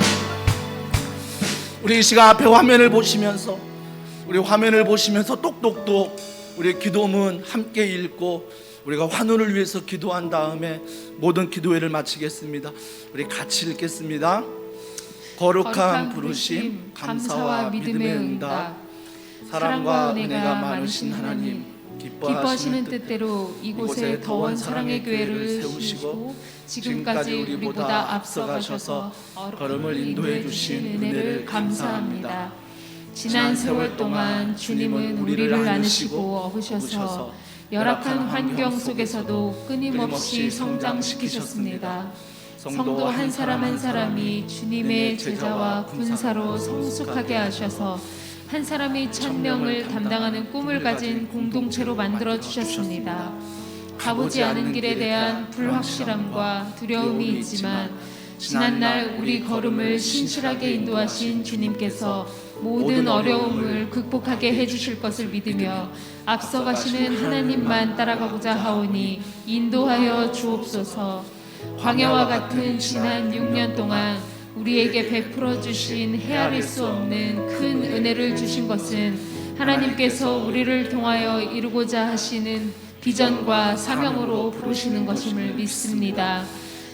우리 이 시간 앞에 화면을 보시면서 우리 화면을 보시면서 똑똑똑 우리 기도문 함께 읽고 우리가 환우를 위해서 기도한 다음에 모든 기도회를 마치겠습니다. 우리 같이 읽겠습니다. 거룩한 부르심, 감사와 믿음의 응답, 사랑과 은혜가 많으신 하나님, 기뻐하시는 뜻대로 이곳에 더원 사랑의 교회를 세우시고 지금까지 우리보다 앞서가셔서 걸음을 인도해 주신 은혜를 감사합니다. 지난 세월 동안 주님은 우리를 안으시고 업으셔서 열악한 환경 속에서도 끊임없이 성장시키셨습니다. 성도 한 사람 한 사람이 주님의 제자와 군사로 성숙하게 하셔서 한 사람이 천명을 담당하는 꿈을 가진 공동체로 만들어 주셨습니다. 가보지 않은 길에 대한 불확실함과 두려움이 있지만 지난날 우리 걸음을 신실하게 인도하신 주님께서 모든 어려움을 극복하게 해주실 것을 믿으며 앞서가시는 하나님만 따라가고자 하오니 인도하여 주옵소서. 광야와 같은 지난 6년 동안 우리에게 베풀어 주신 헤아릴 수 없는 큰 은혜를 주신 것은 하나님께서 우리를 통하여 이루고자 하시는 비전과 사명으로 부르시는 것임을 믿습니다.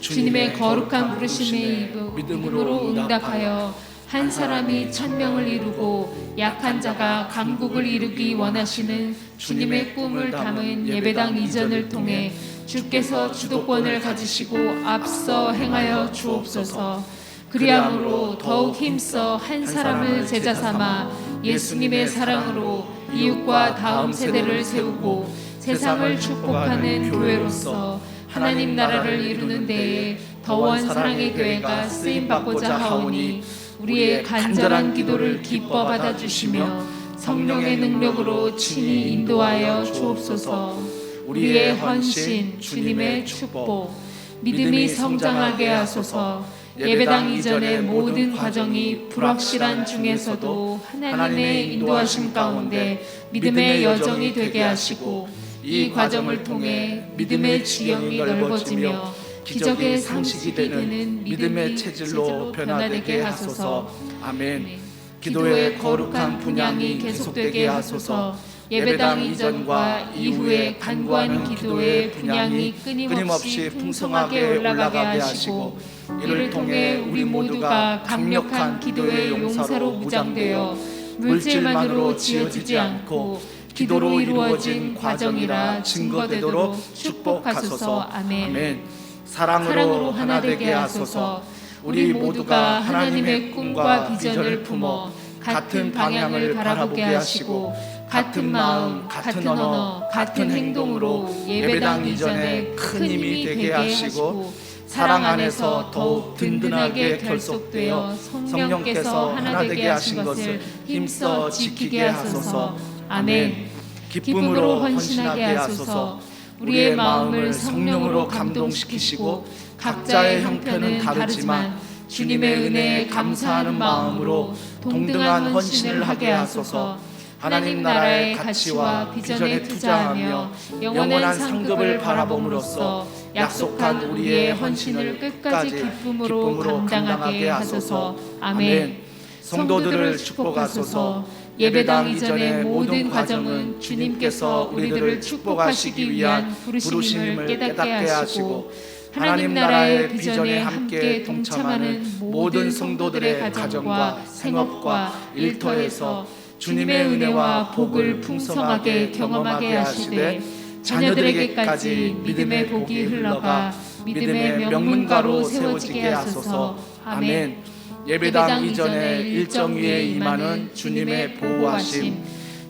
주님의 거룩한 부르심에 믿음으로 응답하여 한 사람이 천명을 이루고 약한 자가 강국을 이루기 원하시는 주님의 꿈을 담은 예배당 이전을 통해 주께서 주도권을 가지시고 앞서 행하여 주옵소서. 그리함으로 더욱 힘써 한 사람을 제자 삼아 예수님의 사랑으로 이웃과 다음 세대를 세우고 세상을 축복하는 교회로서 하나님 나라를 이루는 데에 더원 사랑의 교회가 쓰임받고자 하오니 우리의 간절한 기도를 기뻐 받아주시며 성령의 능력으로 친히 인도하여 주옵소서. 우리의 헌신, 주님의 축복, 믿음이 성장하게 하소서. 예배당 이전의 모든 과정이 불확실한 중에서도 하나님의 인도하심 가운데 믿음의 여정이 되게 하시고 이 과정을 통해 믿음의 지형이 넓어지며 기적의 상식이 되는 믿음의 체질로 변화되게 하소서. 아멘. 기도의 거룩한 분향이 계속되게 하소서. 예배당 이전과 이후의 간구하는 기도의 분향이 끊임없이 풍성하게 올라가게 하시고 이를 통해 우리 모두가 강력한 기도의 용사로 무장되어 물질만으로 지어지지 않고 기도로 이루어진 과정이라 증거되도록 축복하소서. 아멘. 사랑으로 하나 되게 하소서. 우리 모두가 하나님의 꿈과 비전을 품어 같은 방향을 바라보게 하시고 같은 마음, 같은 언어, 같은 행동으로 예배당 이전에 큰 힘이 되게 하시고 사랑 안에서 더욱 든든하게 결속되어 성령께서 하나 되게 하신 것을 힘써 지키게 하소서. 아멘. 기쁨으로 헌신하게 하소서. 우리의 마음을 성령으로 감동시키시고 각자의 형편은 다르지만 주님의 은혜에 감사하는 마음으로 동등한 헌신을 하게 하소서. 하나님 나라의 가치와 비전에 투자하며 영원한 상급을 바라봄으로써 약속한 우리의 헌신을 끝까지 기쁨으로 감당하게 하소서. 아멘. 성도들을 축복하소서. 예배당 이전의 모든 과정은 주님께서 우리들을 축복하시기 위한 부르심을 깨닫게 하시고 하나님 나라의 비전에 함께 동참하는 모든 성도들의 가정과 생업과 일터에서 주님의 은혜와 복을 풍성하게 경험하게 하시되 자녀들에게까지 믿음의 복이 흘러가 믿음의 명문가로 세워지게 하소서. 아멘. 예배당 이전의 일정 위에 임하는 주님의 보호하심,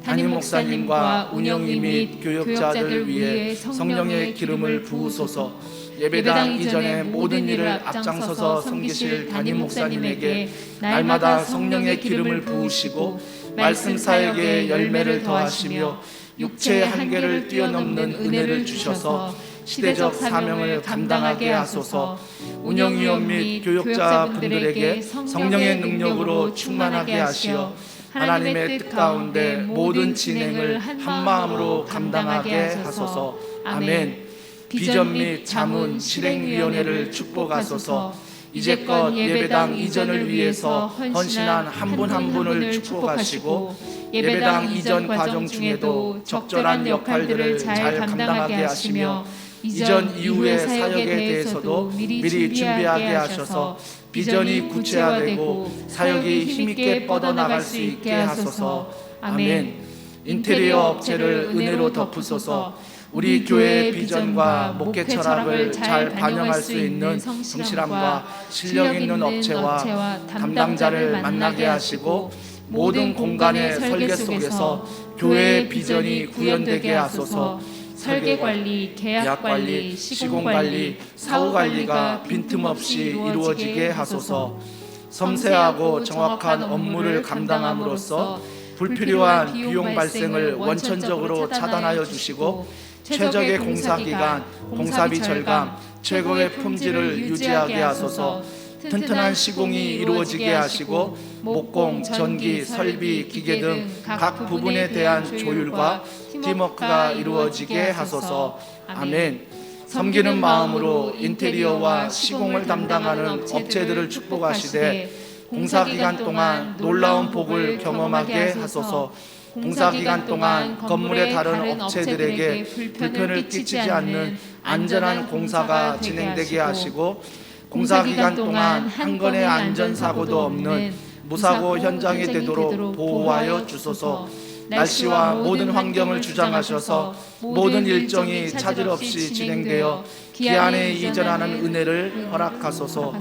담임 목사님과 운영위 및 교역자들 위해 성령의 기름을 부으소서. 예배당 이전의 모든 일을 앞장서서 섬기실 담임 목사님에게 날마다 성령의 기름을 부으시고 말씀 사역에 열매를 더하시며 육체의 한계를 뛰어넘는 은혜를 주셔서 시대적 사명을 감당하게 하소서. 운영위원 및 교역자분들에게 성령의 능력으로 충만하게 하시어 하나님의 뜻 가운데 모든 진행을 한 마음으로 감당하게 하소서. 아멘. 비전 및 자문 실행위원회를 축복하소서. 이제껏 예배당 이전을 위해서 헌신한 한 분 한 분을 축복하시고 예배당 이전 과정 중에도 적절한 역할들을 잘 감당하게 하시며 이전 이후의 사역에 대해서도 미리 준비하게 하셔서 비전이 구체화되고 사역이 힘있게 뻗어나갈 수 있게 하소서. 아멘. 인테리어 업체를 은혜로 덮으소서. 우리 교회의 비전과 목회 철학을 잘 반영할 수 있는 성실함과 실력 있는 업체와 담당자를 만나게 하시고 모든 공간의 설계 속에서 교회의 비전이 구현되게 하소서. 설계관리, 계약관리, 시공관리, 사후관리가 빈틈없이 이루어지게 하소서. 섬세하고 정확한 업무를 감당함으로써 불필요한 비용 발생을 원천적으로 차단하여 주시고 최적의 공사기간, 공사비 절감, 최고의 품질을 유지하게 하소서. 튼튼한 시공이 이루어지게 하시고 목공, 전기, 설비, 기계 등 각 부분에 대한 조율과 팀워크가 이루어지게 하소서. 아멘. 섬기는 마음으로 인테리어와 시공을 담당하는 업체들을 축복하시되 공사 기간 동안 놀라운 복을 경험하게 하소서. 공사 기간 동안 건물의 다른 업체들에게 불편을 끼치지 않는 안전한 공사가 진행되게 하시고 공사 기간 동안 한 건의 안전사고도 없는 무사고 현장이 되도록 보호하여 주소서. 날씨와 모든 환경을 주장하셔서 모든 일정이 차질 없이 진행되어 기한에 이전하는 은혜를 허락하소서.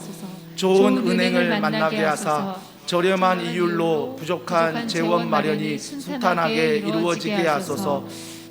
좋은 은행을 만나게 하사 저렴한 이율로 부족한 재원 마련이 순탄하게 이루어지게 하소서.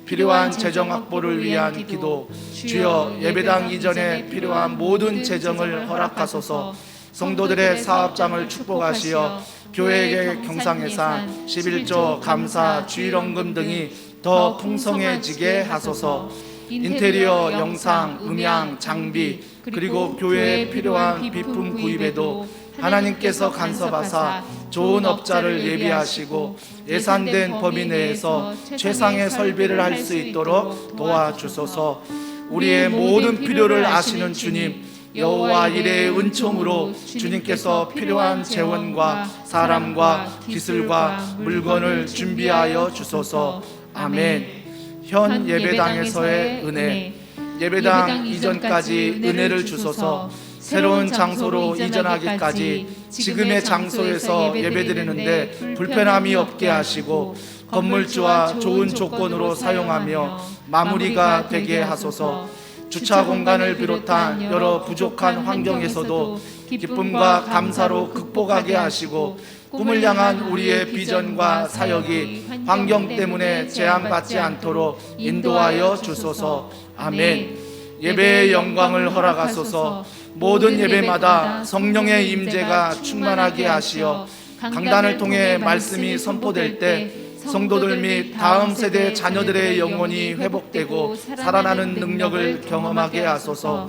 필요한 재정 확보를 위한 기도, 주여 예배당 이전에 필요한 모든 재정을 허락하소서. 성도들의 사업장을 축복하시어 교회의 경상예산, 11조, 감사, 주일원금 등이 더 풍성해지게 하소서. 인테리어, 영상, 음향, 장비 그리고 교회에 필요한 비품 구입에도 하나님께서 간섭하사 좋은 업자를 예비하시고 예산된 범위 내에서 최상의 설비를 할 수 있도록 도와주소서. 우리의 모든 필요를 아시는 주님, 여호와 이레의 은총으로 주님께서 필요한 재원과 사람과 기술과 물건을 준비하여 주소서. 아멘. 현 예배당에서의 은혜, 예배당 이전까지 은혜를 주소서. 새로운 장소로 이전하기까지 지금의 장소에서 예배드리는데 불편함이 없게 하시고 건물주와 좋은 조건으로 사용하며 마무리가 되게 하소서. 주차 공간을 비롯한 여러 부족한 환경에서도 기쁨과 감사로 극복하게 하시고 꿈을 향한 우리의 비전과 사역이 환경 때문에 제한받지 않도록 인도하여 주소서. 아멘. 예배의 영광을 허락하소서. 모든 예배마다 성령의 임재가 충만하게 하시어 강단을 통해 말씀이 선포될 때 성도들 및 다음 세대 자녀들의 영혼이 회복되고 살아나는 능력을 경험하게 하소서.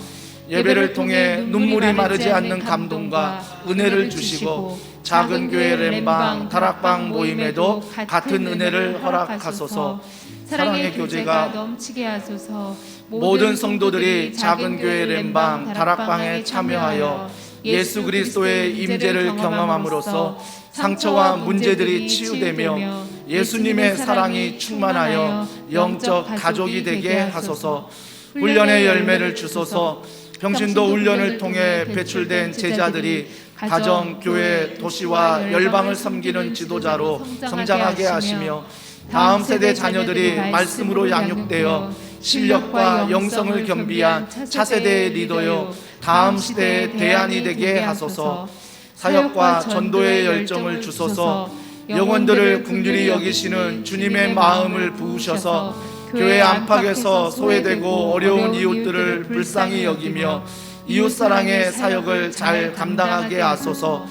예배를 통해 눈물이 마르지 않는 감동과 은혜를 주시고 작은 교회 렘방, 다락방 모임에도 같은 은혜를 허락하소서. 사랑의 교제가 넘치게 하소서. 모든 성도들이 작은 교회 렘방, 다락방에 참여하여 예수 그리스도의 임재를 경험함으로써 상처와 문제들이 치유되며 예수님의 사랑이 충만하여 영적 가족이 되게 하소서. 훈련의 열매를 주소서. 평신도 훈련을 통해 배출된 제자들이 가정, 교회, 도시와 열방을 섬기는 지도자로 성장하게 하시며 다음 세대 자녀들이 말씀으로 양육되어 실력과 영성을 겸비한 차세대의 리더요 다음 시대의 대안이 되게 하소서. 사역과 전도의 열정을 주소서. 영혼들을 긍휼히 여기시는 주님의 마음을 부으셔서 교회 안팎에서 소외되고 어려운 이웃들을 불쌍히 여기며 이웃사랑의 사역을 잘 감당하게 하소서.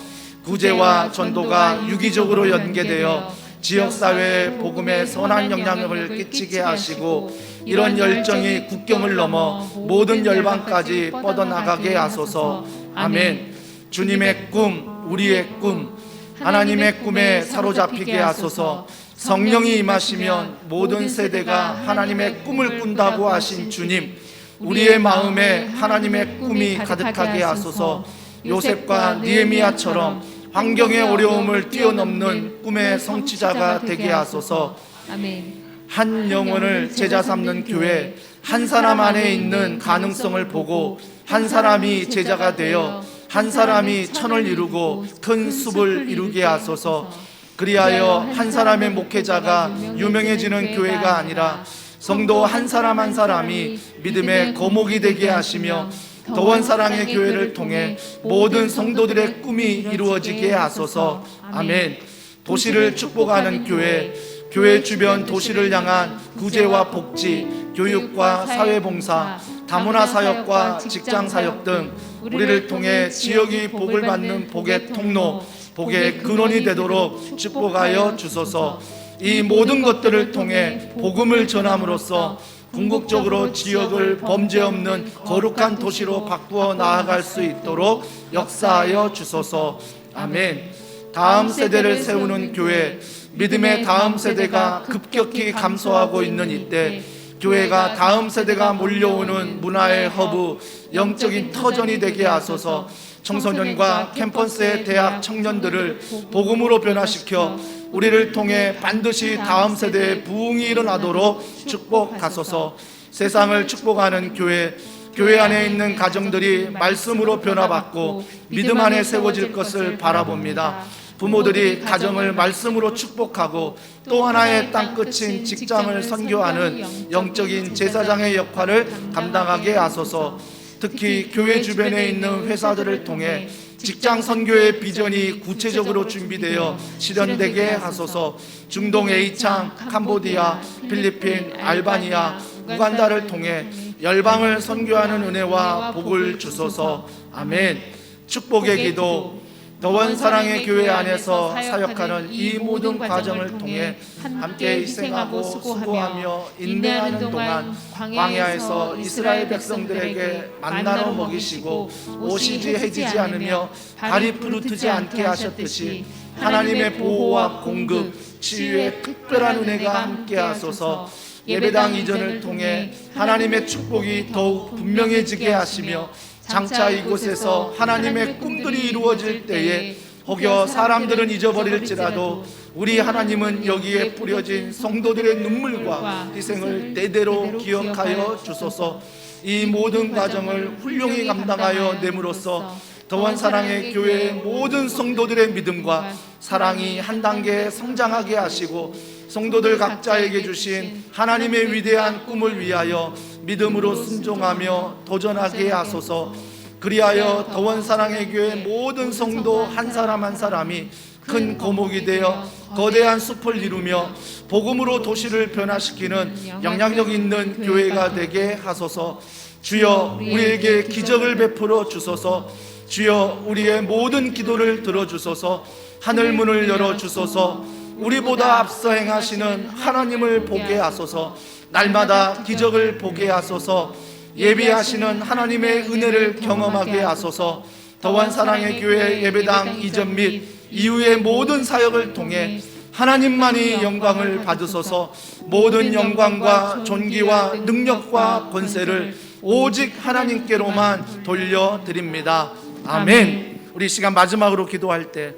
구제와 전도가 유기적으로 연계되어 지역사회의 복음에 선한 영향력을 끼치게 하시고 이런 열정이 국경을 넘어 모든 열방까지 뻗어나가게 하소서. 아멘. 주님의 꿈, 우리의 꿈, 하나님의 꿈에 사로잡히게 하소서. 성령이 임하시면 모든 세대가 하나님의 꿈을 꾼다고 하신 주님, 우리의 마음에 하나님의 꿈이 가득하게 하소서. 요셉과 느헤미야처럼 환경의 어려움을 뛰어넘는 꿈의 성취자가 되게 하소서. 아멘. 한 영혼을 제자 삼는 교회, 한 사람 안에 있는 가능성을 보고 한 사람이 제자가 되어 한 사람이 천을 이루고 큰 숲을 이루게 하소서. 그리하여 한 사람의 목회자가 유명해지는 교회가 아니라 성도 한 사람 한 사람이 믿음의 거목이 되게 하시며 더원 사랑의 교회를 통해 모든 성도들의 꿈이 이루어지게 하소서. 아멘. 도시를 축복하는 교회, 교회 주변 도시를 향한 구제와 복지, 교육과 사회봉사, 다문화 사역과 직장 사역 등 우리를 통해 지역이 복을 받는 복의 통로, 복의 근원이 되도록 축복하여 주소서. 이 모든 것들을 통해 복음을 전함으로써 궁극적으로 지역을 범죄 없는 거룩한 도시로 바꾸어 나아갈 수 있도록 역사하여 주소서. 아멘. 다음 세대를 세우는 교회, 믿음의 다음 세대가 급격히 감소하고 있는 이때 교회가 다음 세대가 몰려오는 문화의 허브, 영적인 터전이 되게 하소서. 청소년과 캠퍼스의 대학 청년들을 복음으로 변화시켜 우리를 통해 반드시 다음 세대의 부흥이 일어나도록 축복하소서. 세상을 축복하는 교회 안에 있는 가정들이 말씀으로 변화받고 믿음 안에 세워질 것을 바라봅니다. 부모들이 가정을 말씀으로 축복하고 또 하나의 땅끝인 직장을 선교하는 영적인 제사장의 역할을 감당하게 하소서. 특히 교회 주변에 있는 회사들을 통해 직장 선교의 비전이 구체적으로 준비되어 실현되게 하소서. 중동 A창, 캄보디아, 필리핀, 알바니아, 우간다를 통해 열방을 선교하는 은혜와 복을 주소서. 아멘. 축복의 기도. 더원 사랑의 교회 안에서 사역하는 이 모든 과정을 통해 함께 희생하고 수고하며 인내하는 동안 광야에서 이스라엘 백성들에게 만나로 먹이시고 오시지 해지지 않으며 발이 부르트지 않게 하셨듯이 하나님의 보호와 공급, 치유의 특별한 은혜가 함께 하소서. 예배당 이전을 통해 하나님의 축복이 더욱 분명해지게 하시며 장차 이곳에서 하나님의 꿈들이 이루어질 때에 혹여 사람들은 잊어버릴지라도 우리 하나님은 여기에 뿌려진 성도들의 눈물과 희생을 대대로 기억하여 주소서. 이 모든 과정을 훌륭히 감당하여 내므로써 더원 사랑의 교회의 모든 성도들의 믿음과 사랑이 한 단계 성장하게 하시고 성도들 각자에게 주신 하나님의 위대한 꿈을 위하여 믿음으로 순종하며 도전하게 하소서. 그리하여 더원 사랑의 교회 모든 성도 한 사람 한 사람이 큰 거목이 되어 거대한 숲을 이루며 복음으로 도시를 변화시키는 영향력 있는 교회가 되게 하소서. 주여 우리에게 기적을 베풀어 주소서. 주여 우리의 모든 기도를 들어주소서. 하늘 문을 열어주소서. 우리보다 앞서 행하시는 하나님을 보게 하소서. 날마다 기적을 보게 하소서. 예비하시는 하나님의 은혜를 경험하게 하소서. 더원 사랑의 교회 예배당 이전 및 이후의 모든 사역을 통해 하나님만이 영광을 받으소서. 모든 영광과 존귀와 능력과 권세를 오직 하나님께로만 돌려드립니다. 아멘. 우리 시간 마지막으로 기도할 때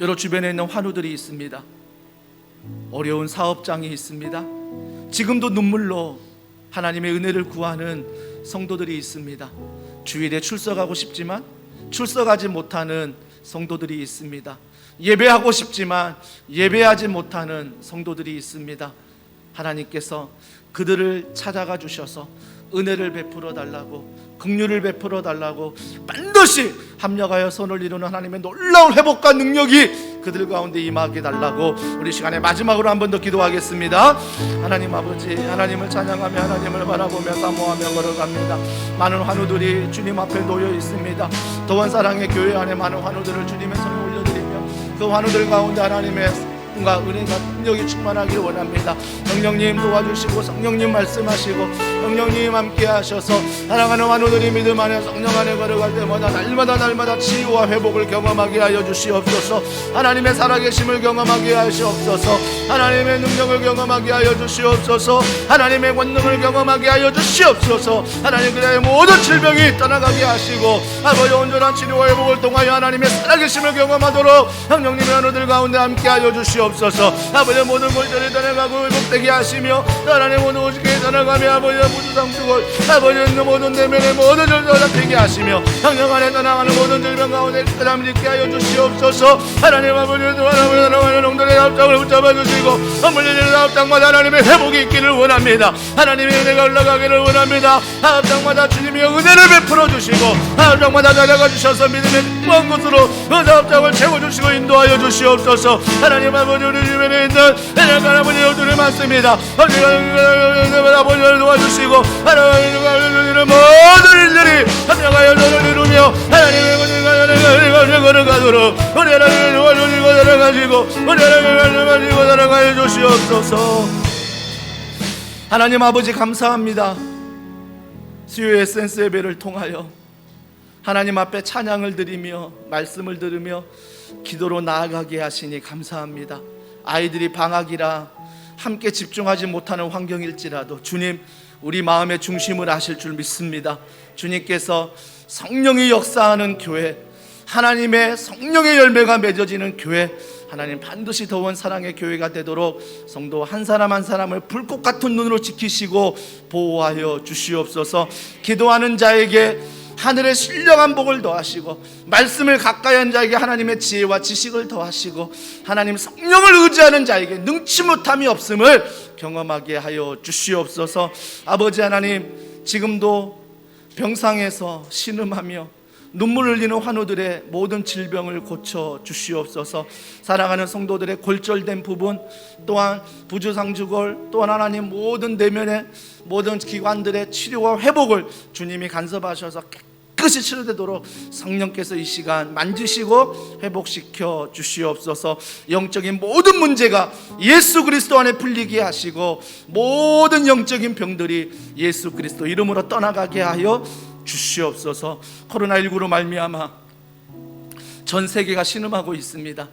여러 주변에 있는 환우들이 있습니다. 어려운 사업장이 있습니다. 지금도 눈물로 하나님의 은혜를 구하는 성도들이 있습니다. 주일에 출석하고 싶지만 출석하지 못하는 성도들이 있습니다. 예배하고 싶지만 예배하지 못하는 성도들이 있습니다. 하나님께서 그들을 찾아가 주셔서 은혜를 베풀어 달라고, 긍휼을 베풀어 달라고, 반드시 합력하여 선을 이루는 하나님의 놀라운 회복과 능력이 그들 가운데 임하게 달라고 우리 시간에 마지막으로 한 번 더 기도하겠습니다. 하나님 아버지, 하나님을 찬양하며 하나님을 바라보며 사모하며 걸어갑니다. 많은 환우들이 주님 앞에 놓여 있습니다. 더원 사랑의 교회 안에 많은 환우들을 주님의 손에 올려드리며 그 환우들 가운데 하나님의 은혜가 능력이 충만하기를 원합니다. 성령님 도와주시고 성령님 말씀하시고 성령님 함께 하셔서 사랑하는 환우들이 믿음 안에 성령 안에 걸어갈 때마다 날마다 치유와 회복을 경험하게 하여 주시옵소서. 하나님의 살아계심을 경험하게 하시옵소서. 하나님의 능력을 경험하게 하여 주시옵소서. 하나님의 권능을 경험하게 하여 주시옵소서. 하나님 그들의 모든 질병이 떠나가게 하시고 아버지 온전한 치료와 회복을 통하여 하나님의 살아계심을 경험하도록 성령님의 환우들 가운데 함께 하여 주시옵소서. 아버지 모든 골절이 떠나가고 회복되게 하시며 하나님 모든 오직게 떠나가며 아버지 모든 상수골 아버지 모든 내면의 모든 절도 잡히게 하시며 성령 안에 떠나가는 모든 질병 가운데 사람 있게 하여 주시옵소서. 하나님 아버지 하나님의 농들의 합장을 붙잡아 주시고 물리는 합장마다 하나님의 회복이 있기를 원합니다. 하나님의 은혜가 올라가기를 원합니다. 합장마다 주님의 은혜를 베풀어 주시고 합장마다 찾아가 주셔서 믿음의 무한 곳으로 그 합장을 채워주시고 인도하여 주시옵소서. 하나님 아버지 우리 주변에 있는 하나님 아버지 여들이 많습니다. 아버지를 도와주시고 하나님의 모든 일들이 합력하여 너를 이루며 하나님의 은혜가 걸어가도록 우리 하나님을 도와주시고 살아가시고 우리 하나님을 도와주시고 살아가여 주시옵소서. 하나님 아버지 감사합니다. 수요 에센스 예배를 통하여 하나님 앞에 찬양을 드리며 말씀을 들으며 기도로 나아가게 하시니 감사합니다. 아이들이 방학이라 함께 집중하지 못하는 환경일지라도 주님, 우리 마음의 중심을 아실 줄 믿습니다. 주님께서 성령이 역사하는 교회, 하나님의 성령의 열매가 맺어지는 교회, 하나님 반드시 더운 사랑의 교회가 되도록 성도 한 사람 한 사람을 불꽃 같은 눈으로 지키시고 보호하여 주시옵소서. 기도하는 자에게 하늘의 신령한 복을 더하시고, 말씀을 가까이 한 자에게 하나님의 지혜와 지식을 더하시고, 하나님 성령을 의지하는 자에게 능치 못함이 없음을 경험하게 하여 주시옵소서. 아버지 하나님, 지금도 병상에서 신음하며 눈물 흘리는 환우들의 모든 질병을 고쳐 주시옵소서. 사랑하는 성도들의 골절된 부분, 또한 부주상주골, 또한 하나님 모든 내면의 모든 기관들의 치료와 회복을 주님이 간섭하셔서 깨끗이 치료되도록 성령께서 이 시간 만지시고 회복시켜 주시옵소서. 영적인 모든 문제가 예수 그리스도 안에 풀리게 하시고, 모든 영적인 병들이 예수 그리스도 이름으로 떠나가게 하여 주시옵소서. 코로나19로 말미암아 전 세계가 신음하고 있습니다.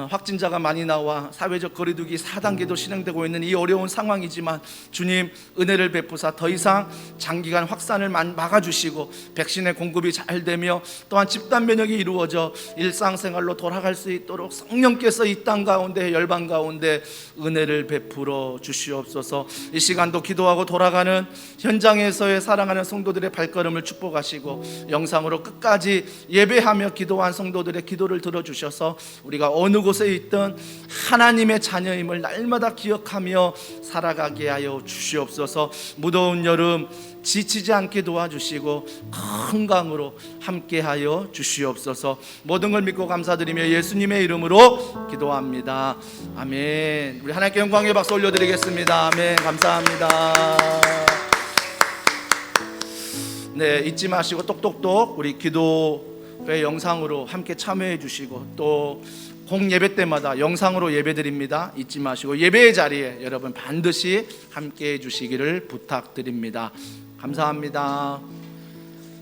확진자가 많이 나와 사회적 거리두기 4단계도 진행되고 있는 이 어려운 상황이지만 주님, 은혜를 베푸사 더 이상 장기간 확산을 막아주시고 백신의 공급이 잘 되며 또한 집단 면역이 이루어져 일상생활로 돌아갈 수 있도록 성령께서 이 땅 가운데, 열방 가운데 은혜를 베풀어 주시옵소서. 이 시간도 기도하고 돌아가는 현장에서의 사랑하는 성도들의 발걸음을 축복하시고, 영상으로 끝까지 예배하며 기도한 성도들의 기도를 들어주셔서 우리가 어느 곳에 있던 하나님의 자녀임을 날마다 기억하며 살아가게 하여 주시옵소서. 무더운 여름 지치지 않게 도와주시고 건강으로 함께하여 주시옵소서. 모든 걸 믿고 감사드리며 예수님의 이름으로 기도합니다. 아멘. 우리 하나님께 영광의 박수 올려드리겠습니다. 아멘. 감사합니다. 네, 잊지 마시고 똑똑똑 우리 기도회 영상으로 함께 참여해 주시고, 또 공예배 때마다 영상으로 예배드립니다. 잊지 마시고 예배의 자리에 여러분 반드시 함께 해 주시기를 부탁드립니다. 감사합니다.